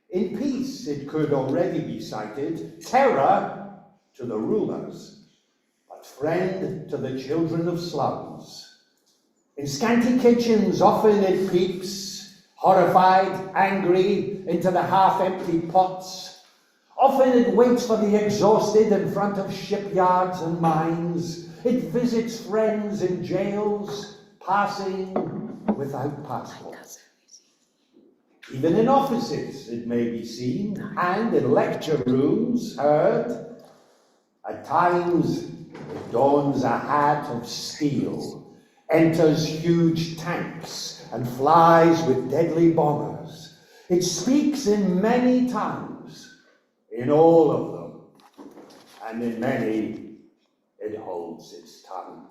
In peace, it could already be cited, terror to the rulers, but friend to the children of slums. In scanty kitchens, often it peeps, horrified, angry, into the half-empty pots. Often it waits for the exhausted in front of shipyards and mines. It visits friends in jails, passing without passports. Even in offices it may be seen, and in lecture rooms heard. At times it dons a hat of steel, enters huge tanks, and flies with deadly bombers. It speaks in many tongues, in all of them, and in many it holds its tongue.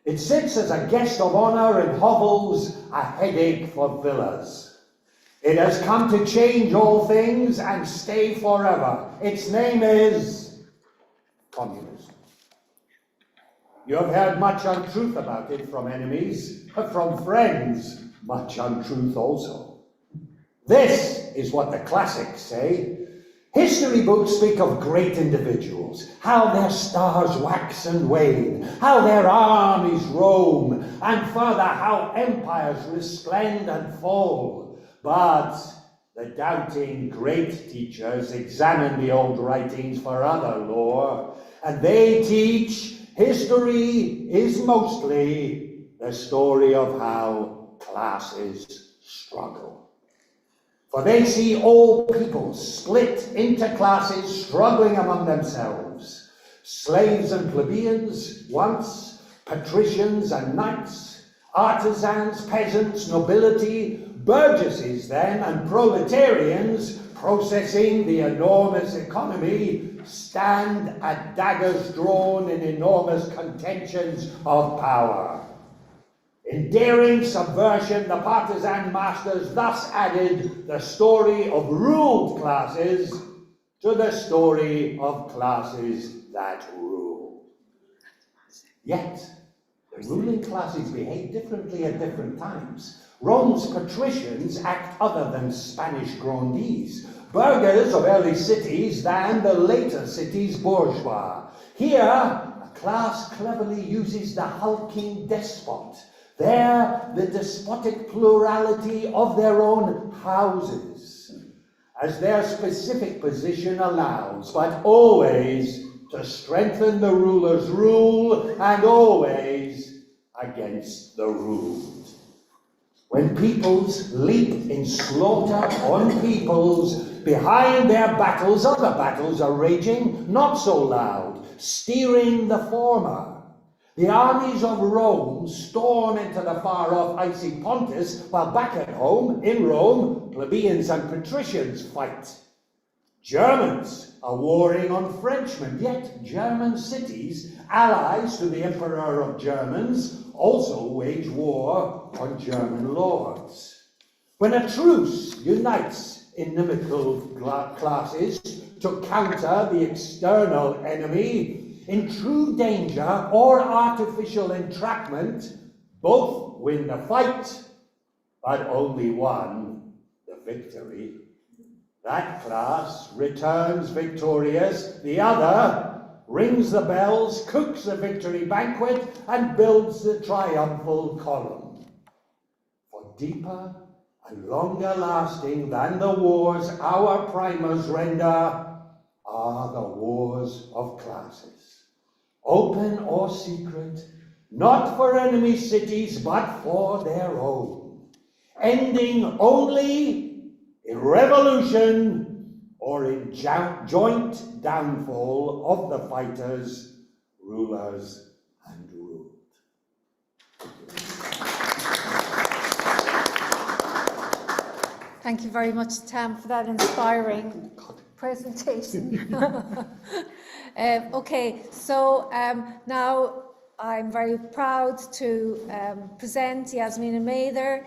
It sits as a guest of honor in hovels, a headache for villas. It has come to change all things and stay forever. Its name is communism. You have heard much untruth about it from enemies, but from friends, much untruth also. This is what the classics say. History books speak of great individuals, how their stars wax and wane, how their armies roam, and further how empires resplend and fall. But the doubting great teachers examine the old writings for other lore, and they teach history is mostly the story of how classes struggle. For they see all peoples split into classes struggling among themselves. Slaves and plebeians once, patricians and knights, artisans, peasants, nobility, burgesses then, and proletarians processing the enormous economy stand at daggers drawn in enormous contentions of power. In daring subversion, the partisan masters thus added the story of ruled classes to the story of classes that rule. Yet, the ruling classes behave differently at different times. Rome's patricians act other than Spanish grandees, burghers of early cities than the later cities' bourgeois. Here, a class cleverly uses the hulking despot. There, the despotic plurality of their own houses, as their specific position allows, but always to strengthen the ruler's rule and always against the ruled. When peoples leap in slaughter on peoples, behind their battles other battles are raging, not so loud, steering the former. The armies of Rome storm into the far-off icy Pontus, while back at home, in Rome, plebeians and patricians fight. Germans are warring on Frenchmen, yet German cities, allies to the Emperor of Germans, also wage war on German lords. When a truce unites inimical classes to counter the external enemy, in true danger or artificial entrapment, both win the fight, but only one the victory. That class returns victorious, the other rings the bells, cooks the victory banquet, and builds the triumphal column. For deeper and longer lasting than the wars our primers render are the wars of classes. Open or secret, not for enemy cities, but for their own, ending only in revolution or in joint downfall of the fighters, rulers, and ruled. Thank you very much, Tam, for that inspiring presentation. Okay, so now I'm very proud to present Yassamine Mather.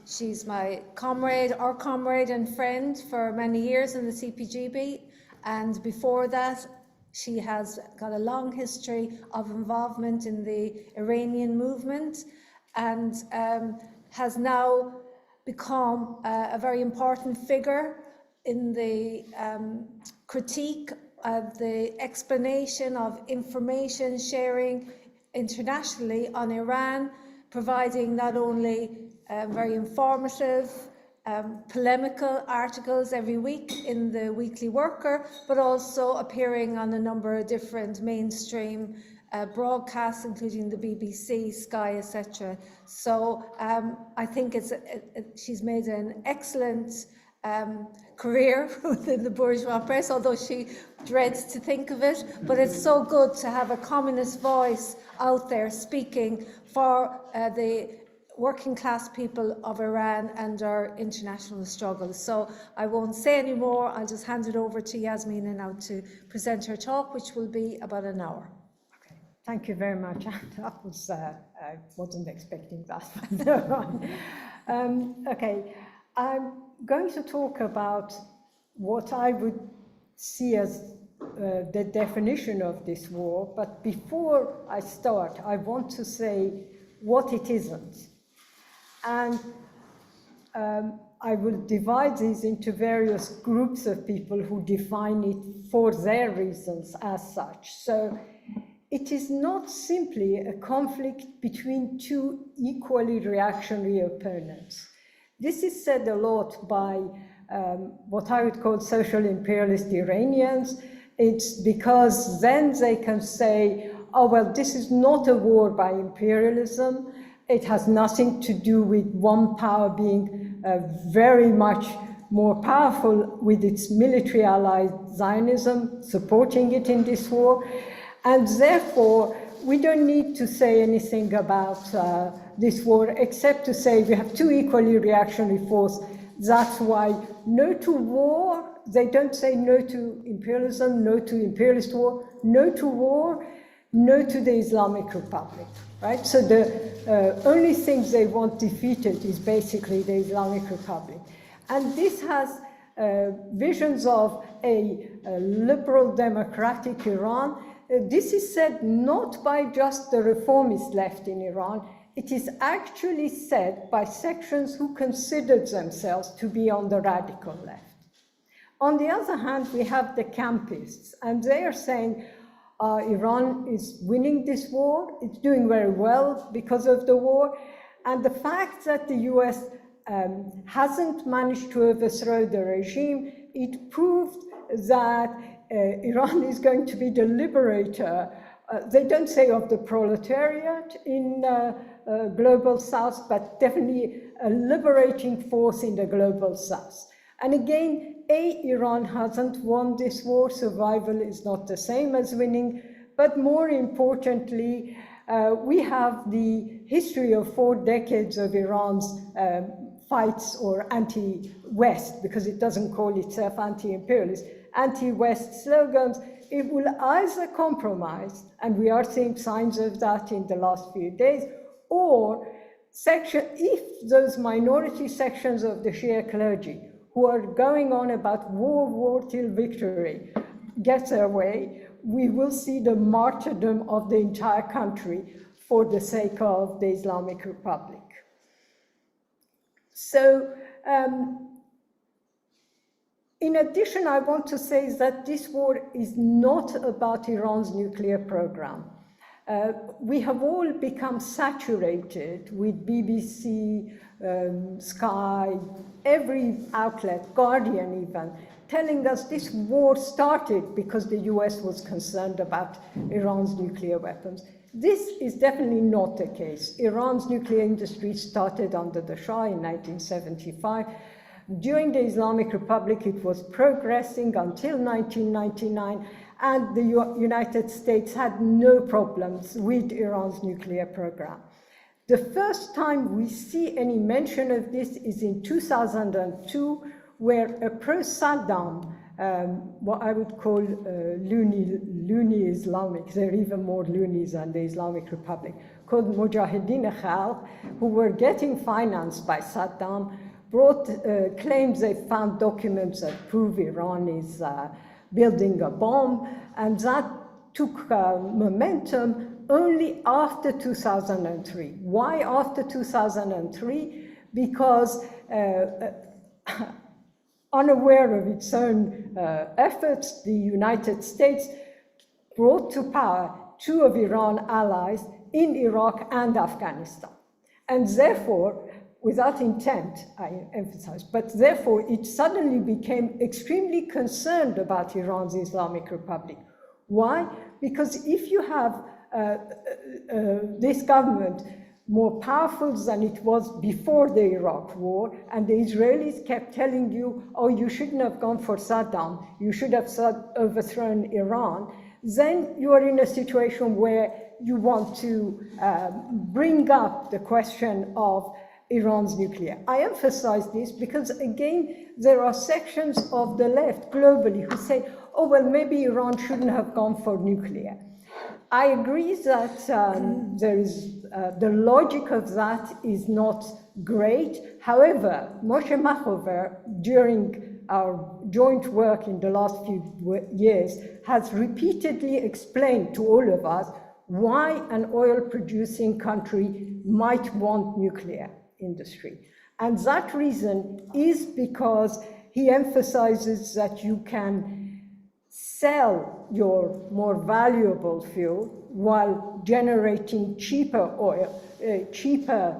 She's my comrade and friend for many years in the CPGB, and before that she has got a long history of involvement in the Iranian movement, and has now become a very important figure in the critique of the explanation of information sharing internationally on Iran, providing not only very informative, polemical articles every week in the Weekly Worker, but also appearing on a number of different mainstream broadcasts, including the BBC, Sky, etc. So I think she's made an excellent career within the bourgeois press, although she dreads to think of it. But it's so good to have a communist voice out there speaking for the working class people of Iran and our international struggles. So I won't say any more. I'll just hand it over to Yasmine now to present her talk, which will be about an hour. Okay, thank you very much. That was, I wasn't expecting that. Okay, I'm going to talk about what I would see as the definition of this war. But before I start, I want to say what it isn't. And I will divide these into various groups of people who define it for their reasons as such. So it is not simply a conflict between two equally reactionary opponents. This is said a lot by what I would call social imperialist Iranians. It's because then they can say, oh, well, this is not a war by imperialism. It has nothing to do with one power being very much more powerful with its military ally Zionism, supporting it in this war. And therefore, we don't need to say anything about this war, except to say we have two equally reactionary forces. That's why no to war. They don't say no to imperialism, no to imperialist war, no to war, no to the Islamic Republic, right? So the only thing they want defeated is basically the Islamic Republic. And this has visions of a liberal democratic Iran. This is said not by just the reformist left in Iran. It is actually said by sections who considered themselves to be on the radical left. On the other hand, we have the campists, and they are saying Iran is winning this war, it's doing very well because of the war, and the fact that the US hasn't managed to overthrow the regime, it proved that Iran is going to be the liberator. They don't say of the proletariat in global south, but definitely a liberating force in the global south. And again, Iran hasn't won this war. Survival is not the same as winning. But more importantly, we have the history of 4 decades of Iran's fights or anti-West, because it doesn't call itself anti-imperialist, anti-West slogans. It will either compromise, and we are seeing signs of that in the last few days, or if those minority sections of the Shia clergy who are going on about war till victory get their way, we will see the martyrdom of the entire country for the sake of the Islamic Republic. So, in addition, I want to say that this war is not about Iran's nuclear program. We have all become saturated with BBC, Sky, every outlet, Guardian even, telling us this war started because the US was concerned about Iran's nuclear weapons. This is definitely not the case. Iran's nuclear industry started under the Shah in 1975. During the Islamic Republic, it was progressing until 1999, and the United States had no problems with Iran's nuclear program. The first time we see any mention of this is in 2002, where a pro-Saddam, what I would call loony Islamic, they're even more loony than the Islamic Republic, called Mujahideen Khalq, who were getting financed by Saddam, brought claims they found documents that prove Iran is building a bomb, and that took momentum only after 2003. Why after 2003? Because unaware of its own efforts, the United States brought to power two of Iran's allies in Iraq and Afghanistan. And therefore, without intent, I emphasize, but therefore it suddenly became extremely concerned about Iran's Islamic Republic. Why? Because if you have this government more powerful than it was before the Iraq war, and the Israelis kept telling you, oh, you shouldn't have gone for Saddam, you should have overthrown Iran, then you are in a situation where you want to bring up the question of Iran's nuclear. I emphasize this because, again, there are sections of the left globally who say, oh, well, maybe Iran shouldn't have gone for nuclear. I agree that there is, the logic of that is not great. However, Moshe Machover, during our joint work in the last few years, has repeatedly explained to all of us why an oil-producing country might want nuclear industry. And that reason is because he emphasizes that you can sell your more valuable fuel while generating cheaper oil, cheaper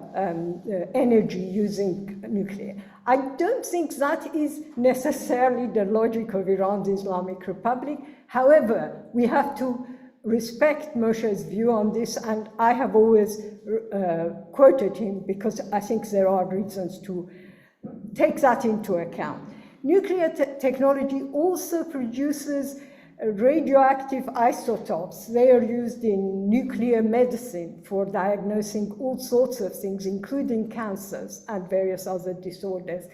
energy using nuclear. I don't think that is necessarily the logic of Iran's Islamic Republic. However, we have to respect Moshe's view on this, and I have always quoted him because I think there are reasons to take that into account. Nuclear technology also produces radioactive isotopes. They are used in nuclear medicine for diagnosing all sorts of things, including cancers and various other disorders.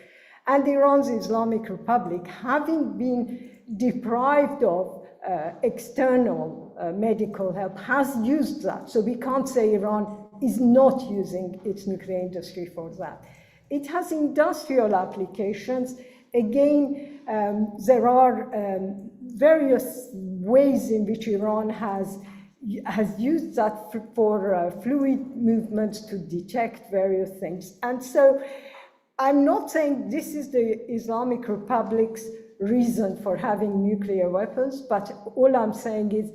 And Iran's Islamic Republic, having been deprived of external medical help, has used that. So we can't say Iran is not using its nuclear industry for that. It has industrial applications. Again, there are various ways in which Iran has used that for fluid movements to detect various things. And so I'm not saying this is the Islamic Republic's reason for having nuclear weapons, but all I'm saying is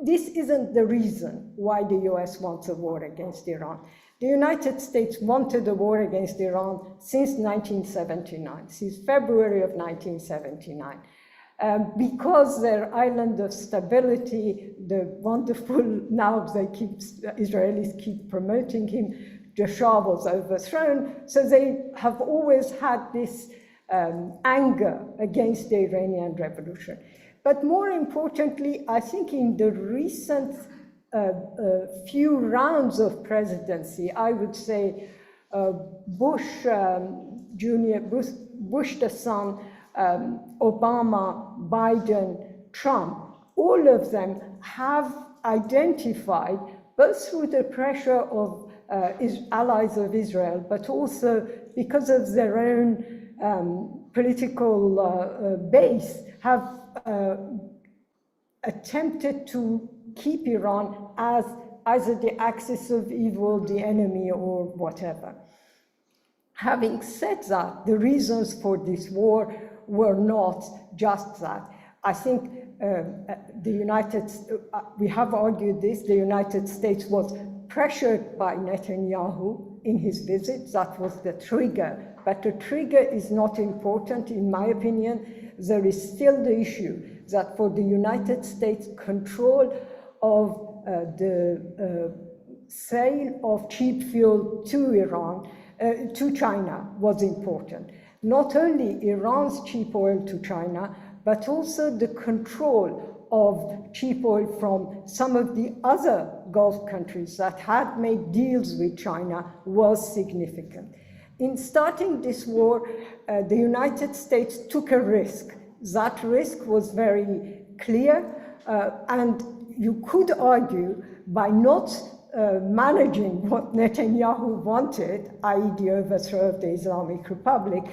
this isn't the reason why the US wants a war against Iran. The United States wanted a war against Iran since 1979, since February of 1979. Because their island of stability, the wonderful, now Israelis keep promoting him, the Shah was overthrown, so they have always had this anger against the Iranian Revolution. But more importantly, I think in the recent few rounds of presidency, I would say Bush Jr., Bush the son, Obama, Biden, Trump, all of them have identified, both through the pressure of allies of Israel, but also because of their own political base, have attempted to keep Iran as either the axis of evil, the enemy, or whatever. Having said that, the reasons for this war were not just that. I think we have argued this, the United States was pressured by Netanyahu in his visit. That was the trigger. But the trigger is not important, in my opinion. There is still the issue that for the United States, control of the sale of cheap fuel to Iran, to China was important. Not only Iran's cheap oil to China, but also the control of cheap oil from some of the other Gulf countries that had made deals with China was significant. In starting this war, the United States took a risk. That risk was very clear, and you could argue by not managing what Netanyahu wanted, i.e. the overthrow of the Islamic Republic,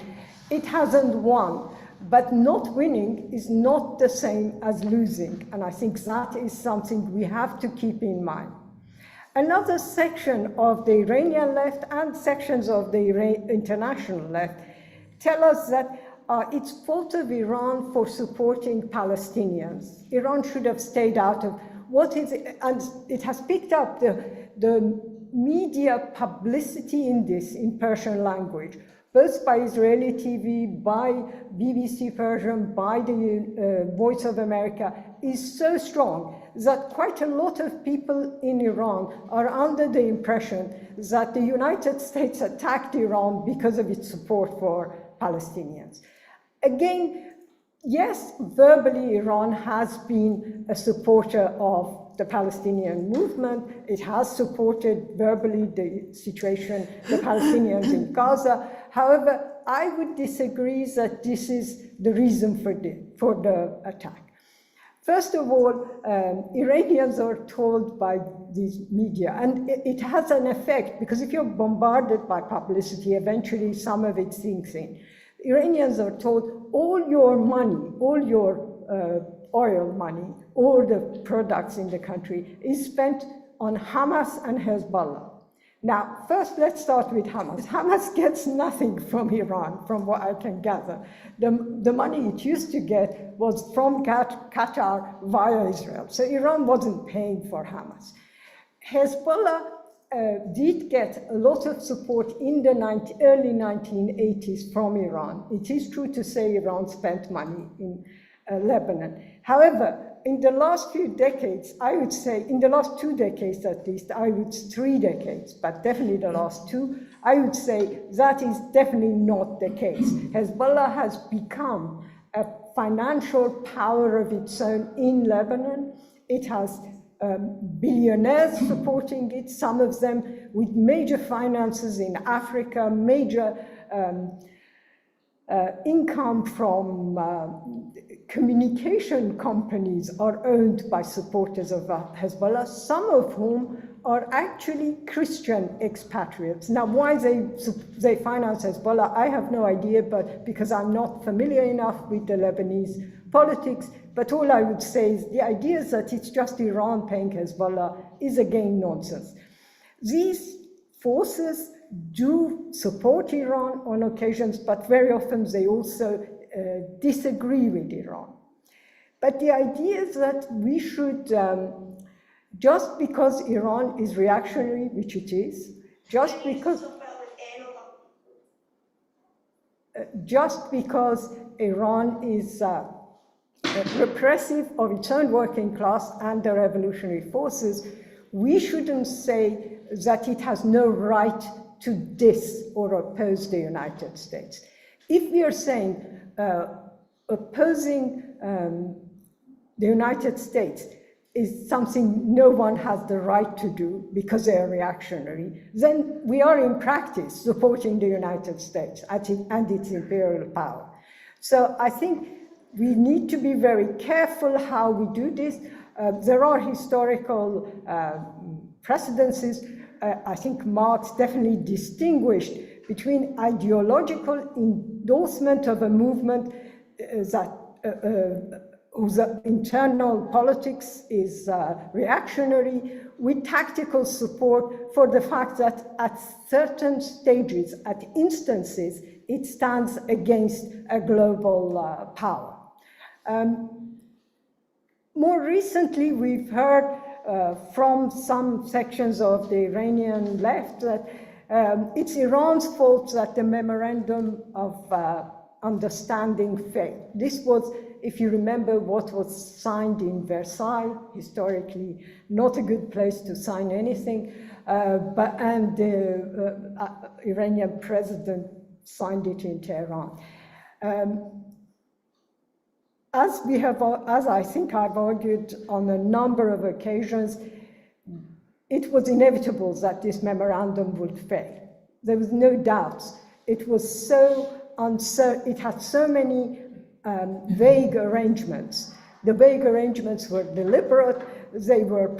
it hasn't won. But not winning is not the same as losing, and I think that is something we have to keep in mind. Another section of the Iranian left and sections of the international left tell us that it's fault of Iran for supporting Palestinians. Iran should have stayed out of what is, and it has picked up the media publicity in this in Persian language, both by Israeli TV, by BBC Persian, by the Voice of America, is so strong that quite a lot of people in Iran are under the impression that the United States attacked Iran because of its support for Palestinians. Again, yes, verbally Iran has been a supporter of the Palestinian movement. It has supported verbally the situation, the Palestinians in Gaza. However, I would disagree that this is the reason for the attack. First of all, Iranians are told by these media, and it has an effect, because if you're bombarded by publicity, eventually some of it sinks in. Iranians are told all your money, all your oil money, all the products in the country is spent on Hamas and Hezbollah. Now, first let's start with Hamas. Hamas gets nothing from Iran, from what I can gather. The money it used to get was from Qatar via Israel. So Iran wasn't paying for Hamas. Hezbollah did get a lot of support in the early 1980s from Iran. It is true to say Iran spent money in Lebanon. However, in the last few decades, I would say, in the last 2 decades at least, 3 decades, but definitely the last 2, I would say that is definitely not the case. Hezbollah has become a financial power of its own in Lebanon. It has billionaires supporting it, some of them with major finances in Africa, major income from communication companies are owned by supporters of Hezbollah, some of whom are actually Christian expatriates. Now, why they finance Hezbollah, I have no idea, but because I'm not familiar enough with the Lebanese politics, but all I would say is the idea that it's just Iran paying Hezbollah is again nonsense. These forces do support Iran on occasions, but very often they also disagree with Iran. But the idea is that we should, just because Iran is reactionary, which it is, just because Iran is repressive of its own working class and the revolutionary forces, we shouldn't say that it has no right to diss or oppose the United States. If we are saying opposing the United States is something no one has the right to do because they are reactionary, then we are in practice supporting the United States and its imperial power. So I think we need to be very careful how we do this. There are historical precedences. I think Marx definitely distinguished between ideological endorsement of a movement whose internal politics is reactionary, with tactical support for the fact that at certain stages, at instances, it stands against a global power. More recently, we've heard from some sections of the Iranian left that it's Iran's fault that the memorandum of understanding failed. This was, if you remember, what was signed in Versailles, historically not a good place to sign anything, and the Iranian president signed it in Tehran. As I think I've argued on a number of occasions, it was inevitable that this memorandum would fail. There was no doubt. It was so uncertain, it had so many vague arrangements. The vague arrangements were deliberate. They were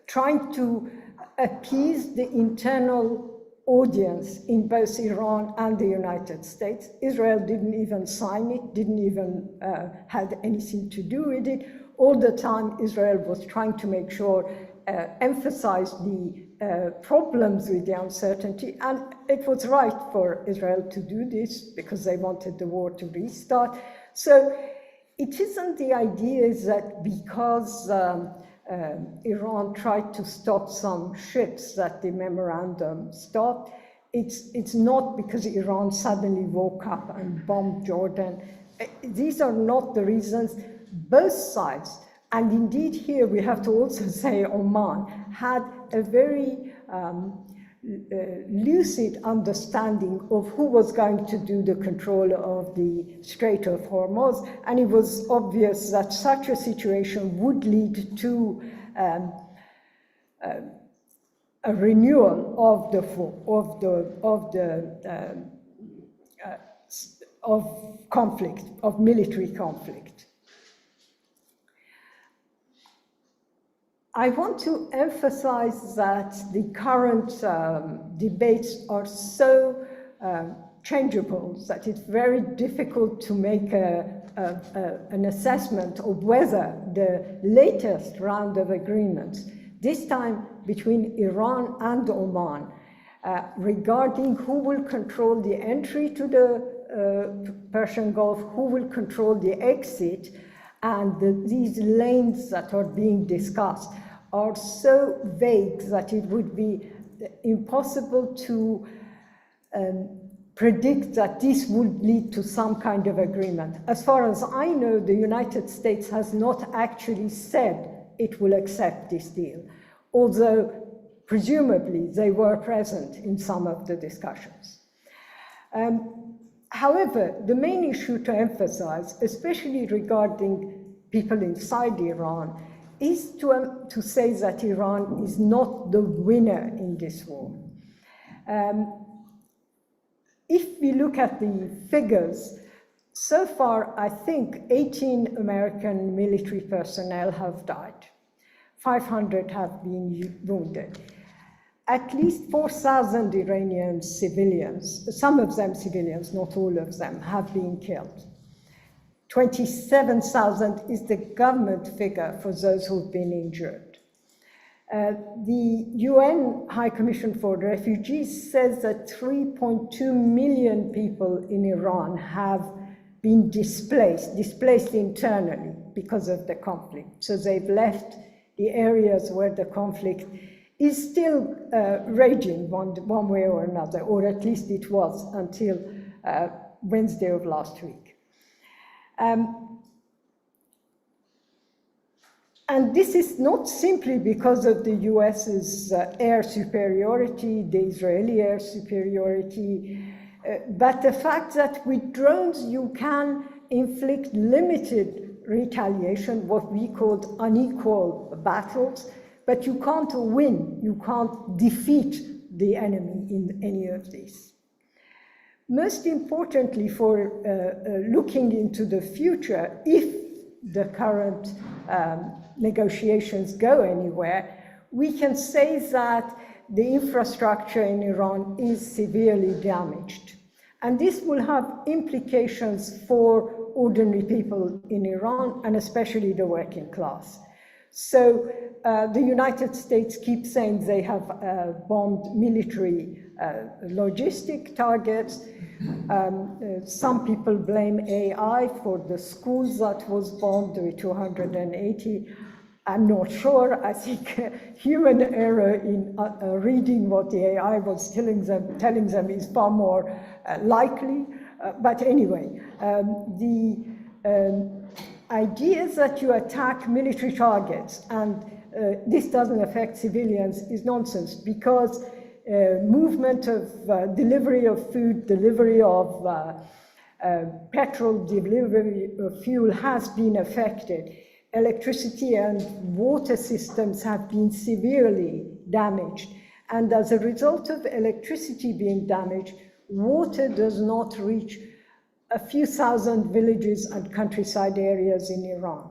trying to appease the internal audience in both Iran and the United States. Israel didn't even sign it, didn't even had anything to do with it. all the time Israel was trying to make sure, emphasize the problems with the uncertainty, and it was right for Israel to do this because they wanted the war to restart. So it isn't the idea that because Iran tried to stop some ships that the memorandum stopped. It's not because Iran suddenly woke up and bombed Jordan. These are not the reasons. Both sides, and indeed here we have to also say Oman, had a very lucid understanding of who was going to do the control of the Strait of Hormuz, and it was obvious that such a situation would lead to a renewal of conflict, of military conflict. I want to emphasize that the current debates are so changeable that it's very difficult to make an assessment of whether the latest round of agreements, this time between Iran and Oman, regarding who will control the entry to the Persian Gulf, who will control the exit, and these lanes that are being discussed are so vague that it would be impossible to predict that this would lead to some kind of agreement. As far as I know, the United States has not actually said it will accept this deal, although presumably they were present in some of the discussions. However, the main issue to emphasize, especially regarding people inside Iran, is to say that Iran is not the winner in this war. If we look at the figures, so far I think 18 American military personnel have died. 500 have been wounded. At least 4,000 Iranian civilians, some of them civilians, not all of them, have been killed. 27,000 is the government figure for those who've been injured. The UN High Commission for Refugees says that 3.2 million people in Iran have been displaced internally because of the conflict. So they've left the areas where the conflict is still raging one way or another, or at least it was until Wednesday of last week. And this is not simply because of the US's air superiority, the Israeli air superiority, but the fact that with drones you can inflict limited retaliation, what we call unequal battles, but you can't win, you can't defeat the enemy in any of these. Most importantly, for looking into the future, if the current negotiations go anywhere, we can say that the infrastructure in Iran is severely damaged. And this will have implications for ordinary people in Iran, and especially the working class. So the United States keeps saying they have bombed military logistic targets. Some people blame AI for the schools that was bombed with 280. I'm not sure. I think human error in reading what the AI was telling them is far more likely. But anyway, the idea that you attack military targets and this doesn't affect civilians is nonsense, because movement of delivery of food, delivery of petrol, delivery of fuel has been affected. Electricity and water systems have been severely damaged. And as a result of electricity being damaged, water does not reach a few thousand villages and countryside areas in Iran.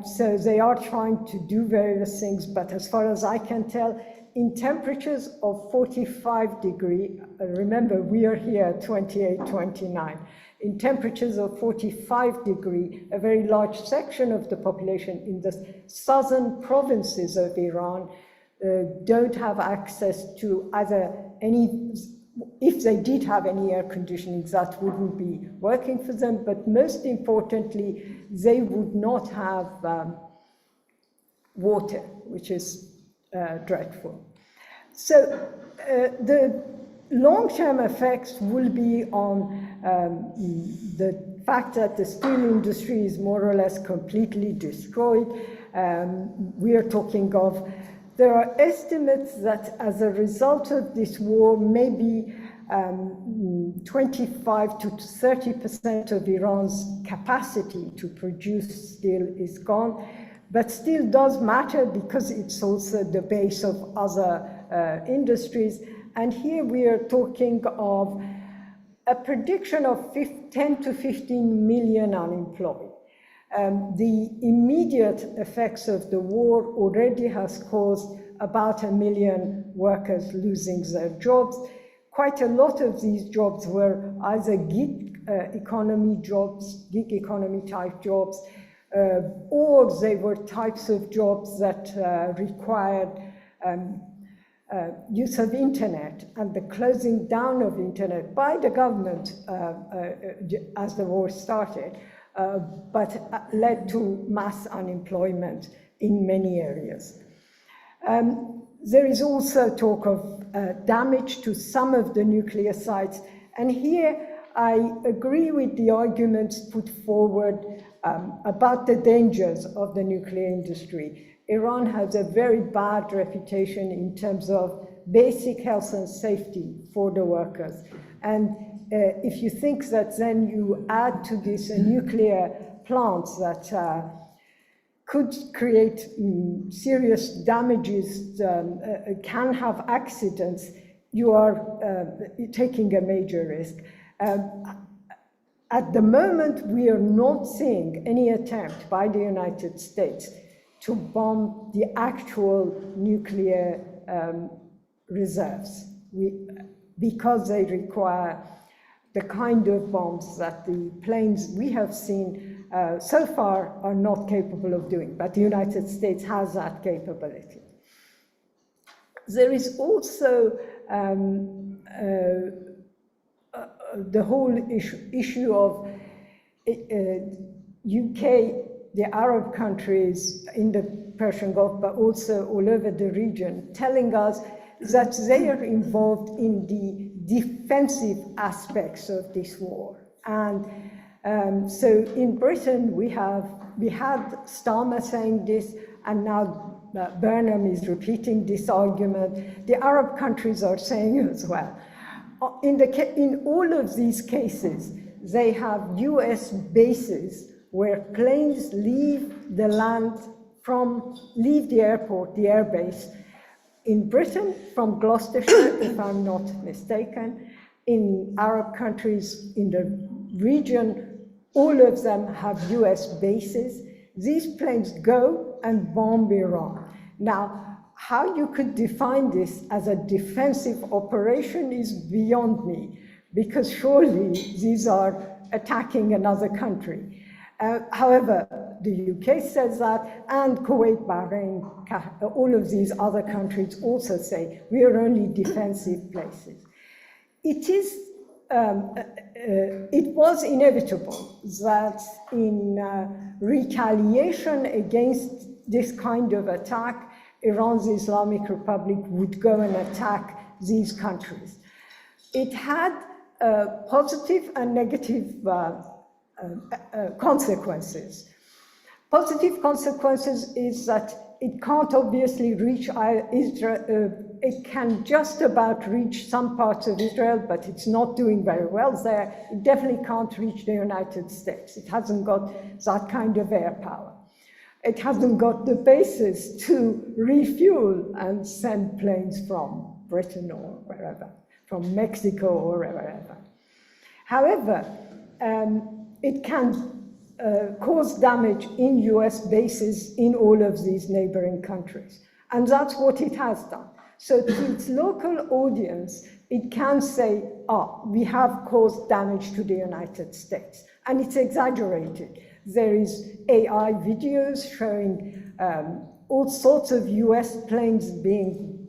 So they are trying to do various things, but as far as I can tell, in temperatures of 45 degrees, remember we are here at 28, 29, in temperatures of 45 degrees, a very large section of the population in the southern provinces of Iran don't have access to either any, if they did have any air conditioning, that wouldn't be working for them, but most importantly, they would not have water, which is dreadful. So the long-term effects will be on the fact that the steel industry is more or less completely destroyed. We are talking of, there are estimates that as a result of this war, maybe 25 to 30% of Iran's capacity to produce steel is gone. But steel does matter because it's also the base of other industries. And here we are talking of a prediction of 10 to 15 million unemployed. The immediate effects of the war already has caused about 1 million workers losing their jobs. Quite a lot of these jobs were either gig economy jobs, gig economy type jobs, or they were types of jobs that required use of internet, and the closing down of internet by the government as the war started, but led to mass unemployment in many areas. There is also talk of damage to some of the nuclear sites, and here I agree with the arguments put forward about the dangers of the nuclear industry. Iran has a very bad reputation in terms of basic health and safety for the workers. And if you think that then you add to this a nuclear plant that could create serious damages, can have accidents, you are taking a major risk. At the moment, we are not seeing any attempt by the United States to bomb the actual nuclear reserves, because they require the kind of bombs that the planes we have seen so far are not capable of doing, but the United States has that capability. There is also the whole issue of UK, the Arab countries in the Persian Gulf, but also all over the region, telling us that they are involved in the defensive aspects of this war. And so in Britain, we had Starmer saying this, and now Burnham is repeating this argument. The Arab countries are saying it as well. In all of these cases, they have US bases where planes leave the land leave the airport, the airbase. In Britain, from Gloucestershire, if I'm not mistaken. In Arab countries in the region, all of them have US bases. These planes go and bomb Iran. Now, how you could define this as a defensive operation is beyond me, because surely these are attacking another country. However, the UK says that, and Kuwait, Bahrain, all of these other countries also say we are only defensive places. It was inevitable that in retaliation against this kind of attack, Iran's Islamic Republic would go and attack these countries. It had positive and negative consequences. Positive consequences is that it can't obviously reach Israel. It can just about reach some parts of Israel, but it's not doing very well there. It definitely can't reach the United States. It hasn't got that kind of air power. It hasn't got the basis to refuel and send planes from Britain or wherever, from Mexico or wherever. However, it can cause damage in US bases in all of these neighboring countries. And that's what it has done. So to its local audience, it can say, we have caused damage to the United States. And it's exaggerated. There is AI videos showing all sorts of US planes being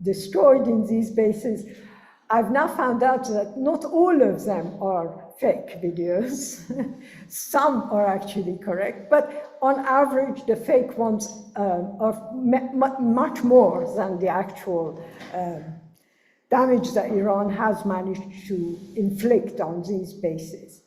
destroyed in these bases. I've now found out that not all of them are fake videos. Some are actually correct, but on average, the fake ones are much more than the actual damage that Iran has managed to inflict on these bases.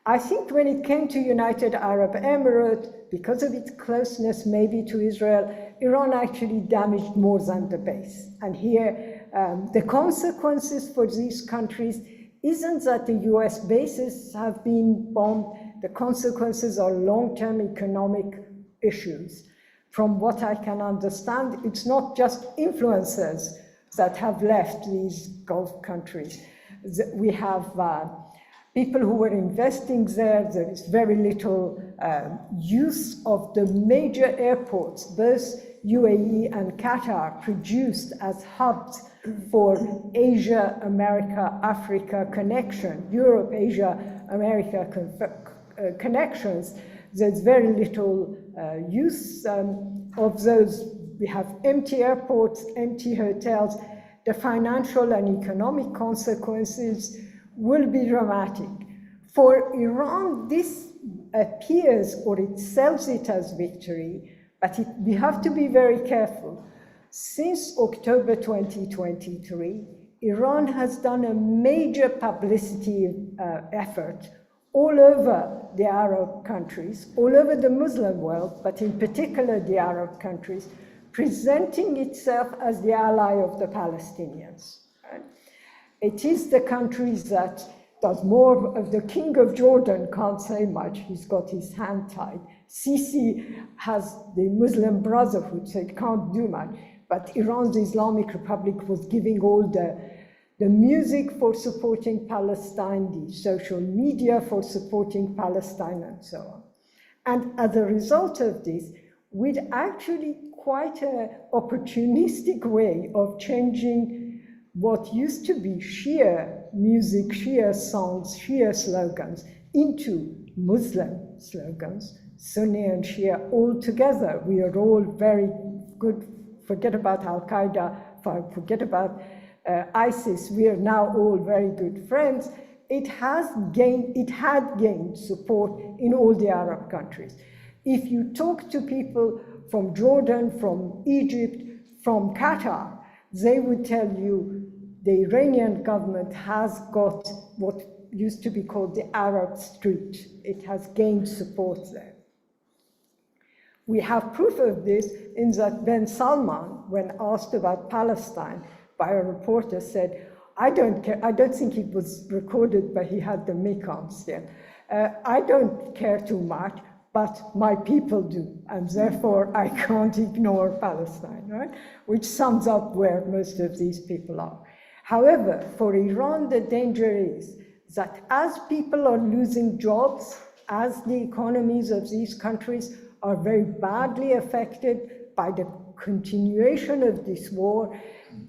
I think when it came to United Arab Emirates, because of its closeness maybe to Israel, Iran actually damaged more than the base. And here, the consequences for these countries isn't that the US bases have been bombed. The consequences are long-term economic issues. From what I can understand, it's not just influencers that have left these Gulf countries. We have people who were investing there. There is very little use of the major airports, both UAE and Qatar, produced as hubs for Asia, America, Africa connection, Europe, Asia, America connections. There's very little use of those. We have empty airports, empty hotels. The financial and economic consequences will be dramatic. For Iran, this appears, or it sells it as victory, but we have to be very careful. Since October 2023, Iran has done a major publicity effort all over the Arab countries, all over the Muslim world, but in particular the Arab countries, presenting itself as the ally of the Palestinians. Right? It is the countries that does more of the King of Jordan can't say much, he's got his hand tied. Sisi has the Muslim Brotherhood, so it can't do much. But Iran's Islamic Republic was giving all the music for supporting Palestine, the social media for supporting Palestine, and so on. And as a result of this, with actually quite an opportunistic way of changing what used to be Shia music, Shia songs, Shia slogans into Muslim slogans, Sunni and Shia all together. We are all very good. Forget about Al-Qaeda, forget about ISIS. We are now all very good friends. It had gained support in all the Arab countries. If you talk to people from Jordan, from Egypt, from Qatar, they would tell you the Iranian government has got what used to be called the Arab Street. It has gained support there. We have proof of this in that Ben Salman, when asked about Palestine by a reporter, said, I don't care, I don't think it was recorded, but he had the mic on still. I don't care too much, but my people do, and therefore I can't ignore Palestine, right? Which sums up where most of these people are. However, for Iran, the danger is that as people are losing jobs, as the economies of these countries are very badly affected by the continuation of this war,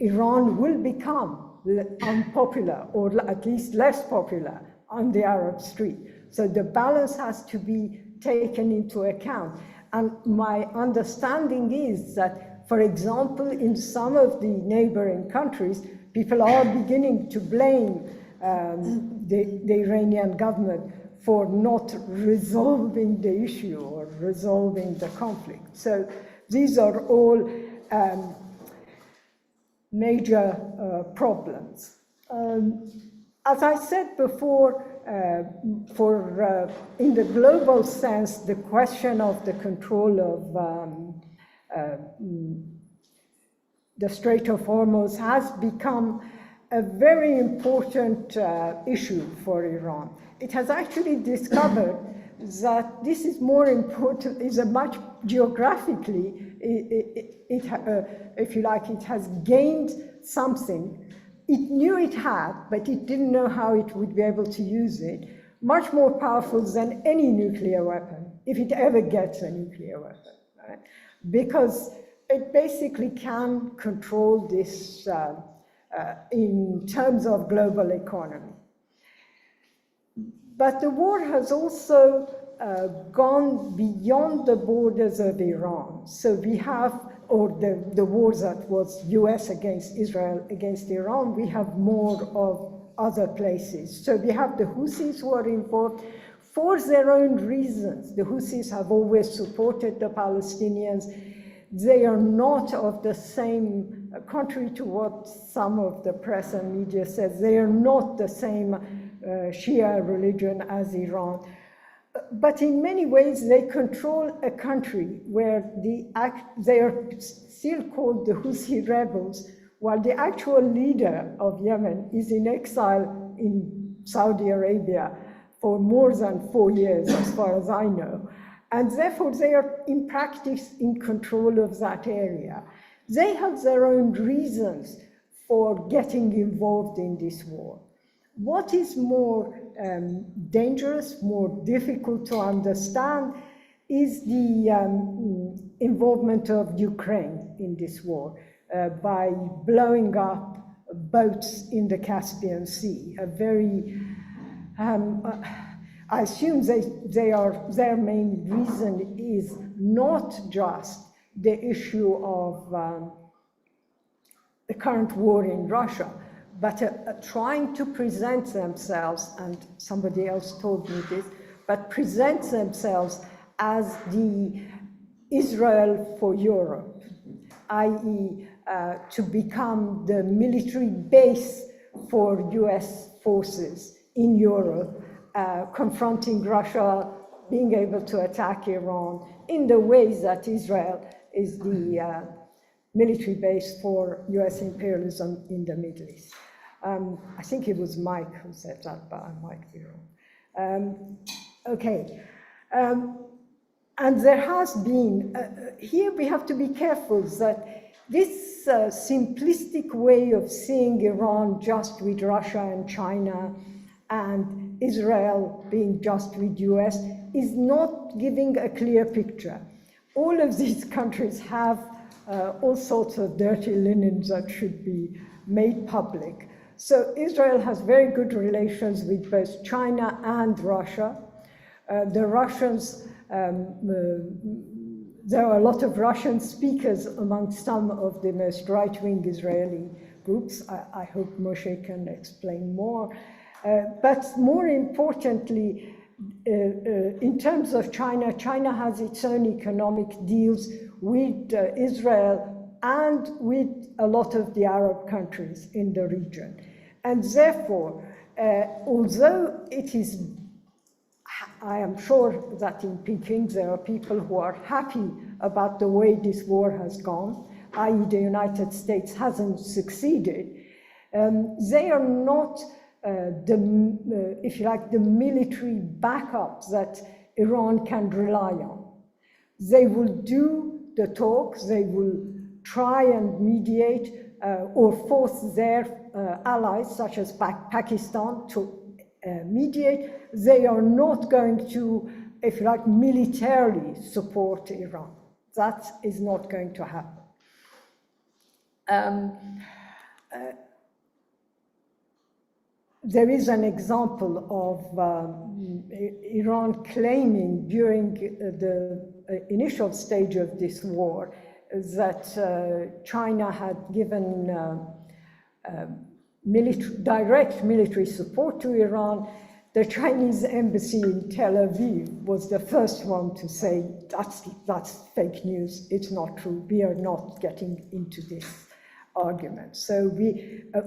Iran will become unpopular, or at least less popular, on the Arab street. So the balance has to be taken into account. And my understanding is that, for example, in some of the neighboring countries, people are beginning to blame the Iranian government for not resolving the issue or resolving the conflict. So these are all major problems. As I said before, in the global sense, the question of the control of the Strait of Hormuz has become a very important issue for Iran. It has actually discovered that this is more important, is a much geographically, if you like, it has gained something. It knew it had, but it didn't know how it would be able to use it, much more powerful than any nuclear weapon, if it ever gets a nuclear weapon, right? Because it basically can control this in terms of global economy. But the war has also gone beyond the borders of Iran. So we have, or the wars that was US against Israel against Iran, we have more of other places. So we have the Houthis who are involved for their own reasons. The Houthis have always supported the Palestinians. They are not of the same, contrary to what some of the press and media says, they are not the same Shia religion as Iran. But in many ways, they control a country where they are still called the Houthi rebels, while the actual leader of Yemen is in exile in Saudi Arabia for more than 4 years, as far as I know. And therefore, they are in practice in control of that area. They have their own reasons for getting involved in this war. What is more dangerous, more difficult to understand, is the involvement of Ukraine in this war by blowing up boats in the Caspian Sea. A very, I assume their main reason is not just the issue of the current war in Russia, but trying to present themselves, and somebody else told me this, but present themselves as the Israel for Europe, i.e. To become the military base for US forces in Europe, confronting Russia, being able to attack Iran in the ways that Israel is the military base for US imperialism in the Middle East. I think it was Mike who said that, but I might be wrong. Okay. And there has been, here we have to be careful that this simplistic way of seeing Iran just with Russia and China and Israel being just with US is not giving a clear picture. All of these countries have all sorts of dirty linens that should be made public. So Israel has very good relations with both China and Russia. The Russians, there are a lot of Russian speakers among some of the most right-wing Israeli groups. I hope Moshe can explain more. But more importantly, in terms of China, China has its own economic deals with Israel and with a lot of the Arab countries in the region. And therefore, although it is, I am sure that in Peking there are people who are happy about the way this war has gone, i.e. the United States hasn't succeeded, they are not if you like, the military backup that Iran can rely on. They will do the talks, they will try and mediate or force their allies, such as Pakistan, to mediate. They are not going to, if you like, militarily support Iran. That is not going to happen. There is an example of Iran claiming during the initial stage of this war that China had given direct military support to Iran. The Chinese embassy in Tel Aviv was the first one to say, that's fake news, it's not true, we are not getting into this argument. So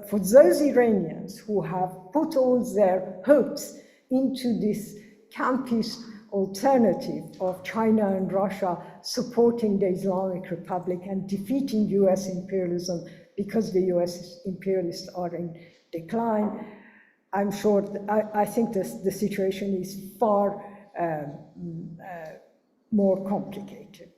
for those Iranians who have put all their hopes into this campist alternative of China and Russia supporting the Islamic Republic and defeating US imperialism because the US imperialists are in decline, I'm sure, I think the situation is far more complicated.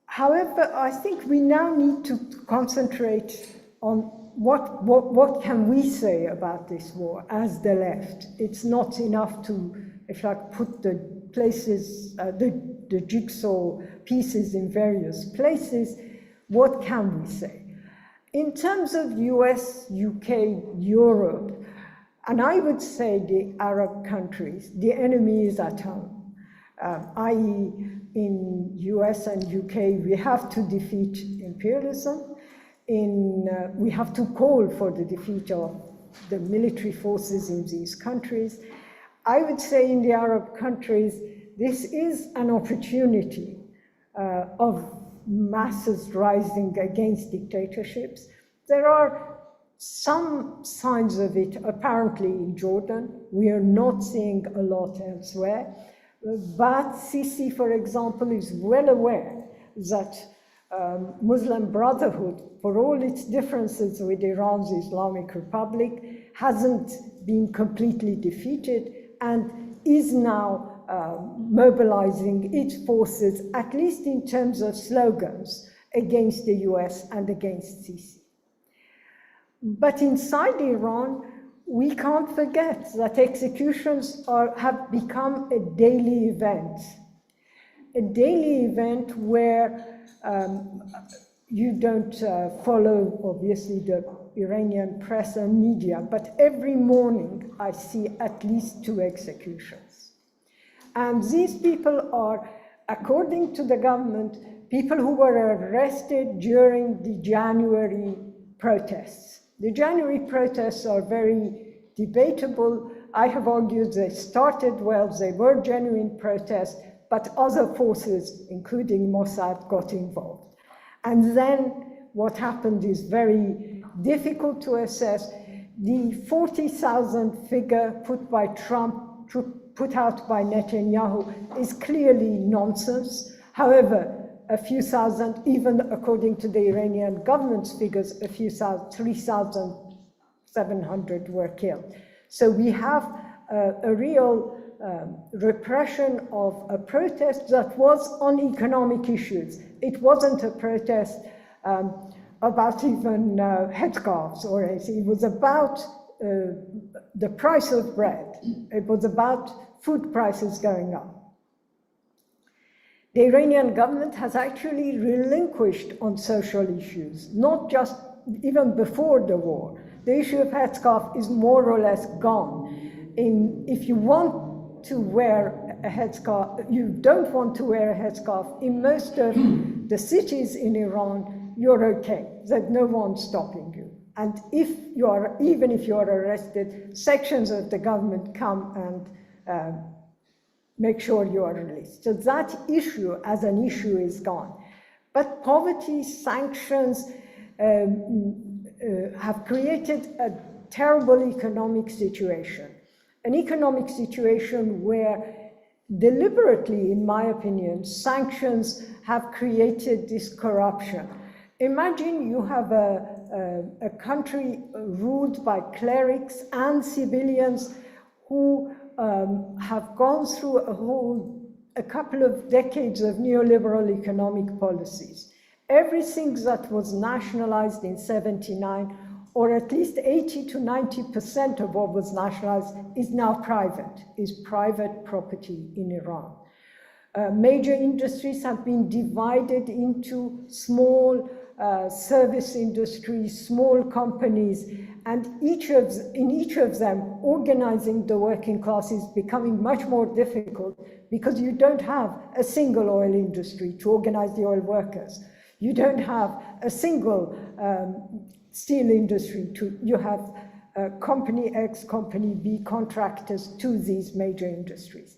However, I think we now need to concentrate on what can we say about this war as the left. It's not enough to, if I put the places, the jigsaw pieces in various places. what can we say? In terms of US, UK, Europe, and I would say the Arab countries, the enemy is at home. I.e., in US and UK, we have to defeat imperialism. We have to call for the defeat of the military forces in these countries. I would say in the Arab countries, this is an opportunity of masses rising against dictatorships. There are some signs of it apparently in Jordan. We are not seeing a lot elsewhere. But Sisi, for example, is well aware that Muslim Brotherhood, for all its differences with Iran's Islamic Republic, hasn't been completely defeated and is now mobilizing its forces, at least in terms of slogans, against the US and against Sisi. But inside Iran, we can't forget that executions have become a daily event. A daily event where you don't follow, obviously, the Iranian press and media, but every morning I see at least 2 executions. And these people are, according to the government, people who were arrested during the January protests. The January protests are very debatable. I have argued they started well, they were genuine protests, but other forces, including Mossad, got involved. And then what happened is very difficult to assess. The 40,000 figure put by Trump, put out by Netanyahu, is clearly nonsense. However, a few thousand, even according to the Iranian government's figures, 3,700 were killed. So we have a real repression of a protest that was on economic issues. It wasn't a protest about even headscarves or anything. It was about the price of bread. It was about food prices going up. The Iranian government has actually relinquished on social issues, not just even before the war. The issue of headscarf is more or less gone. If you want to wear a headscarf, you don't want to wear a headscarf, in most of the cities in Iran, you're okay. There's no one stopping you. And even if you are arrested, sections of the government come and make sure you are released. So that issue as an issue is gone. But poverty, sanctions have created a terrible economic situation. An economic situation where deliberately, in my opinion, sanctions have created this corruption. Imagine you have a country ruled by clerics and civilians who have gone through a couple of decades of neoliberal economic policies. Everything that was nationalized in '79, or at least 80 to 90% of what was nationalized, is now private property in Iran. Major industries have been divided into small service industries, small companies, and in each of them, organizing the working class is becoming much more difficult because you don't have a single oil industry to organize the oil workers. You don't have a single steel industry. You have company X, company B contractors to these major industries.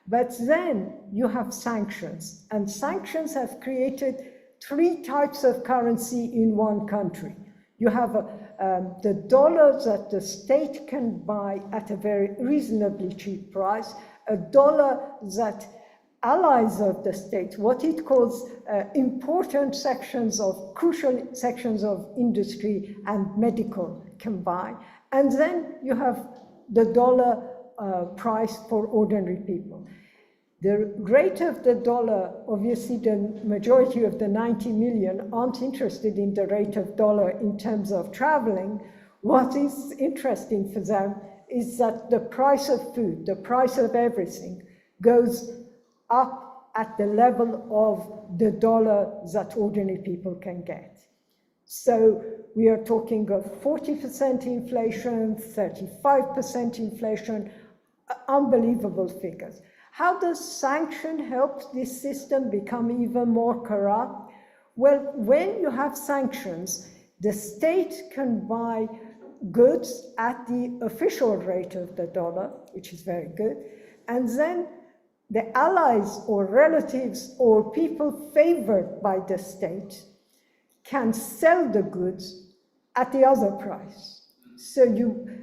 But then you have sanctions, and sanctions have created 3 types of currency in one country. You have the dollar that the state can buy at a very reasonably cheap price, a dollar that allies of the state, what it calls important sections of, crucial sections of industry and medical can buy. And then you have the dollar price for ordinary people. The rate of the dollar, obviously the majority of the 90 million aren't interested in the rate of dollar in terms of traveling. What is interesting for them is that the price of food, the price of everything, goes up at the level of the dollar that ordinary people can get. So we are talking of 40% inflation, 35% inflation, unbelievable figures. How does sanction help this system become even more corrupt? Well, when you have sanctions, the state can buy goods at the official rate of the dollar, which is very good, and then the allies or relatives or people favored by the state can sell the goods at the other price. So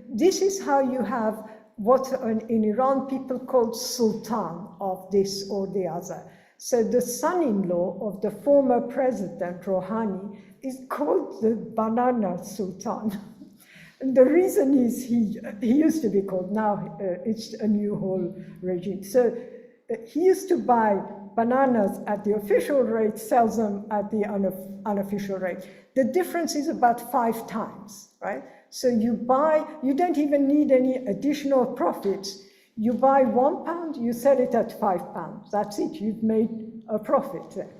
this is how you have what in Iran people call sultan of this or the other. So the son-in-law of the former president, Rouhani, is called the banana sultan. And the reason is he used to be called, now it's a new whole regime. So he used to buy bananas at the official rate, sells them at the unofficial rate. The difference is about 5 times, right? So you don't even need any additional profits. You buy £1, you sell it at £5. That's it, you've made a profit there.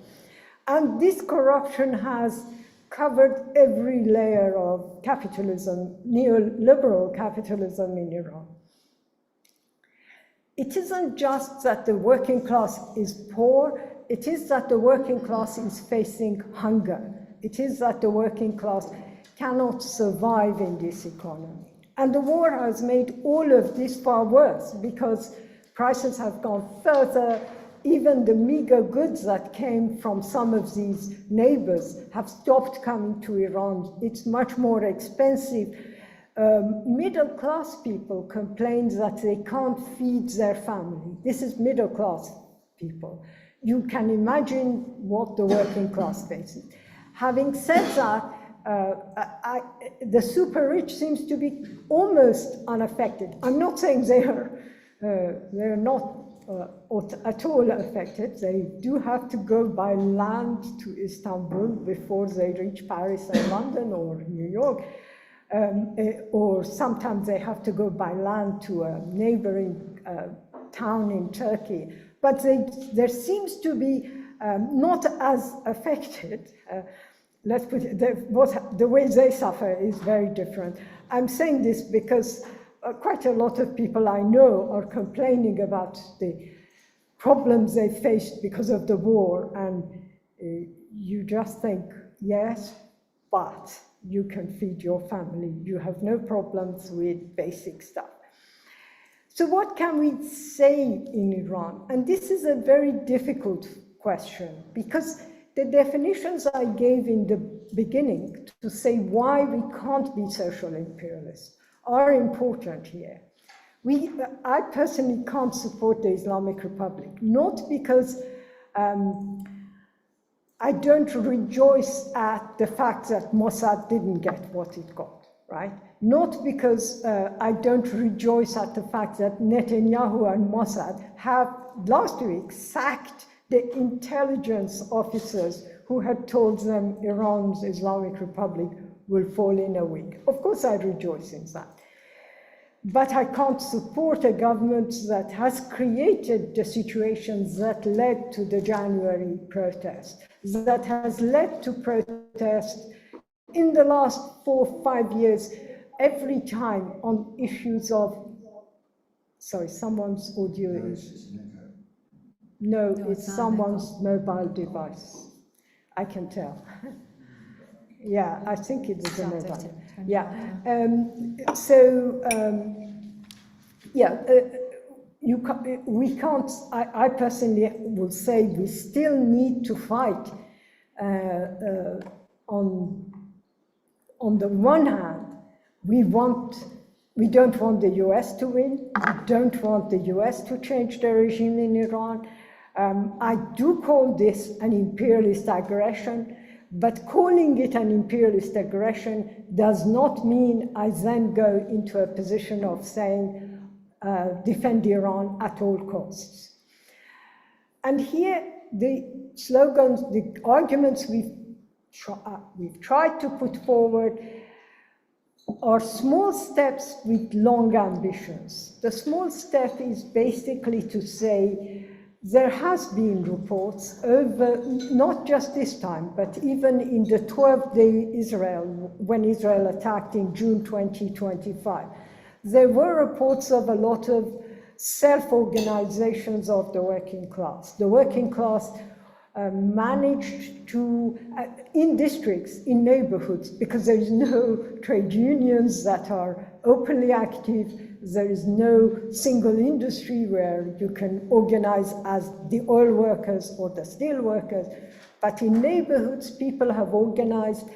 And this corruption has covered every layer of capitalism, neoliberal capitalism in Iran. It isn't just that the working class is poor, it is that the working class is facing hunger. It is that the working class cannot survive in this economy. And the war has made all of this far worse because prices have gone further. Even the meager goods that came from some of these neighbors have stopped coming to Iran. It's much more expensive. Middle-class people complain that they can't feed their family. This is middle-class people. You can imagine what the working class faces. Having said that, the super rich seems to be almost unaffected. I'm not saying they're not at all affected. They do have to go by land to Istanbul before they reach Paris and London or New York. Or sometimes they have to go by land to a neighboring town in Turkey. But there seems to be not as affected. Let's put it, the way they suffer is very different. I'm saying this because quite a lot of people I know are complaining about the problems they faced because of the war, and you just think, yes, but you can feed your family. You have no problems with basic stuff. So what can we say in Iran? And this is a very difficult question because the definitions I gave in the beginning to say why we can't be social imperialists are important here. I personally can't support the Islamic Republic, not because I don't rejoice at the fact that Mossad didn't get what it got, right? Not because I don't rejoice at the fact that Netanyahu and Mossad have last week sacked the intelligence officers who had told them Iran's Islamic Republic will fall in a week. Of course I rejoice in that. But I can't support a government that has created the situations that led to the January protest, that has led to protests in the last 4 or 5 years, every time on issues of, sorry, someone's audio is, no, it's someone's mobile device. I can tell. Yeah, I think it was a mobile. Yeah. We can't. I personally would say we still need to fight. On the one hand, we don't want the US to win. We don't want the US to change the regime in Iran. I do call this an imperialist aggression, but calling it an imperialist aggression does not mean I then go into a position of saying, defend Iran at all costs. And here, the slogans, the arguments we've tried to put forward are small steps with long ambitions. The small step is basically to say there has been reports over, not just this time, but even in the 12-day Israel, when Israel attacked in June 2025, there were reports of a lot of self-organizations of the working class. The working class managed to, in districts, in neighborhoods, because there is no trade unions that are openly active, there is no single industry where you can organize as the oil workers or the steel workers, but in neighborhoods, people have organized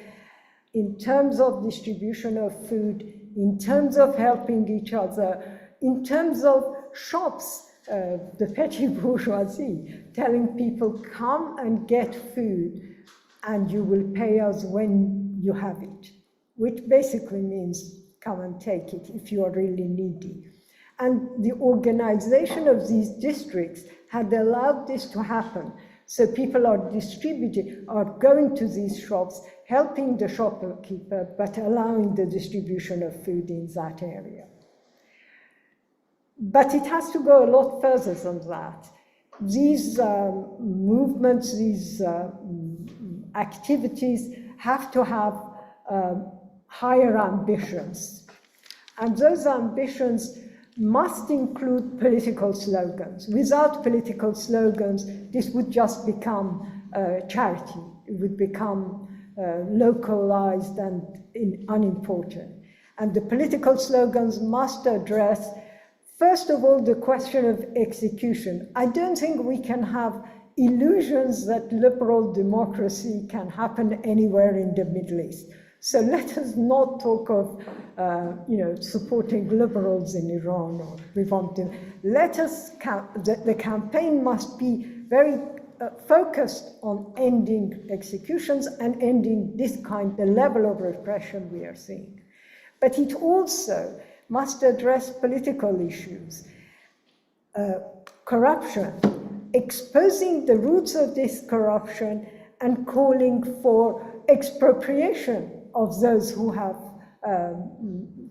in terms of distribution of food, in terms of helping each other, in terms of shops, the petty bourgeoisie, telling people, come and get food and you will pay us when you have it, which basically means come and take it if you are really needy. And the organization of these districts had allowed this to happen. So people are distributing, are going to these shops, helping the shopkeeper, but allowing the distribution of food in that area. But it has to go a lot further than that. These movements, these activities have to have higher ambitions. And those ambitions must include political slogans. Without political slogans, this would just become charity. It would become localized and unimportant. And the political slogans must address, first of all, the question of execution. I don't think we can have illusions that liberal democracy can happen anywhere in the Middle East. So let us not talk of, supporting liberals in Iran, or we want to. Let us, the campaign must be very focused on ending executions and ending the level of repression we are seeing. But it also must address political issues, corruption, exposing the roots of this corruption and calling for expropriation of those who have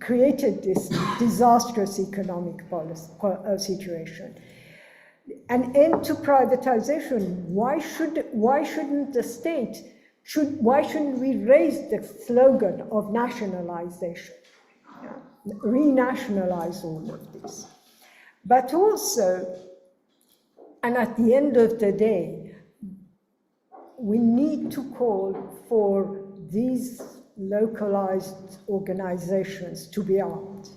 created this disastrous economic situation. An end to privatization. Why shouldn't the state, why shouldn't we raise the slogan of nationalization? Renationalize all of this. But also, and at the end of the day, we need to call for these localized organizations to be armed.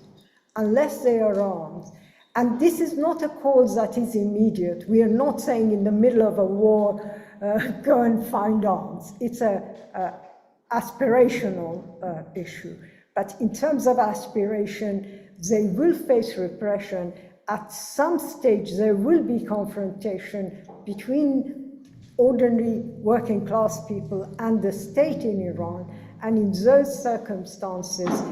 Unless they are armed, and this is not a call that is immediate. We are not saying in the middle of a war, go and find arms. It's an aspirational issue. But in terms of aspiration, they will face repression. At some stage, there will be confrontation between ordinary working class people and the state in Iran. And in those circumstances,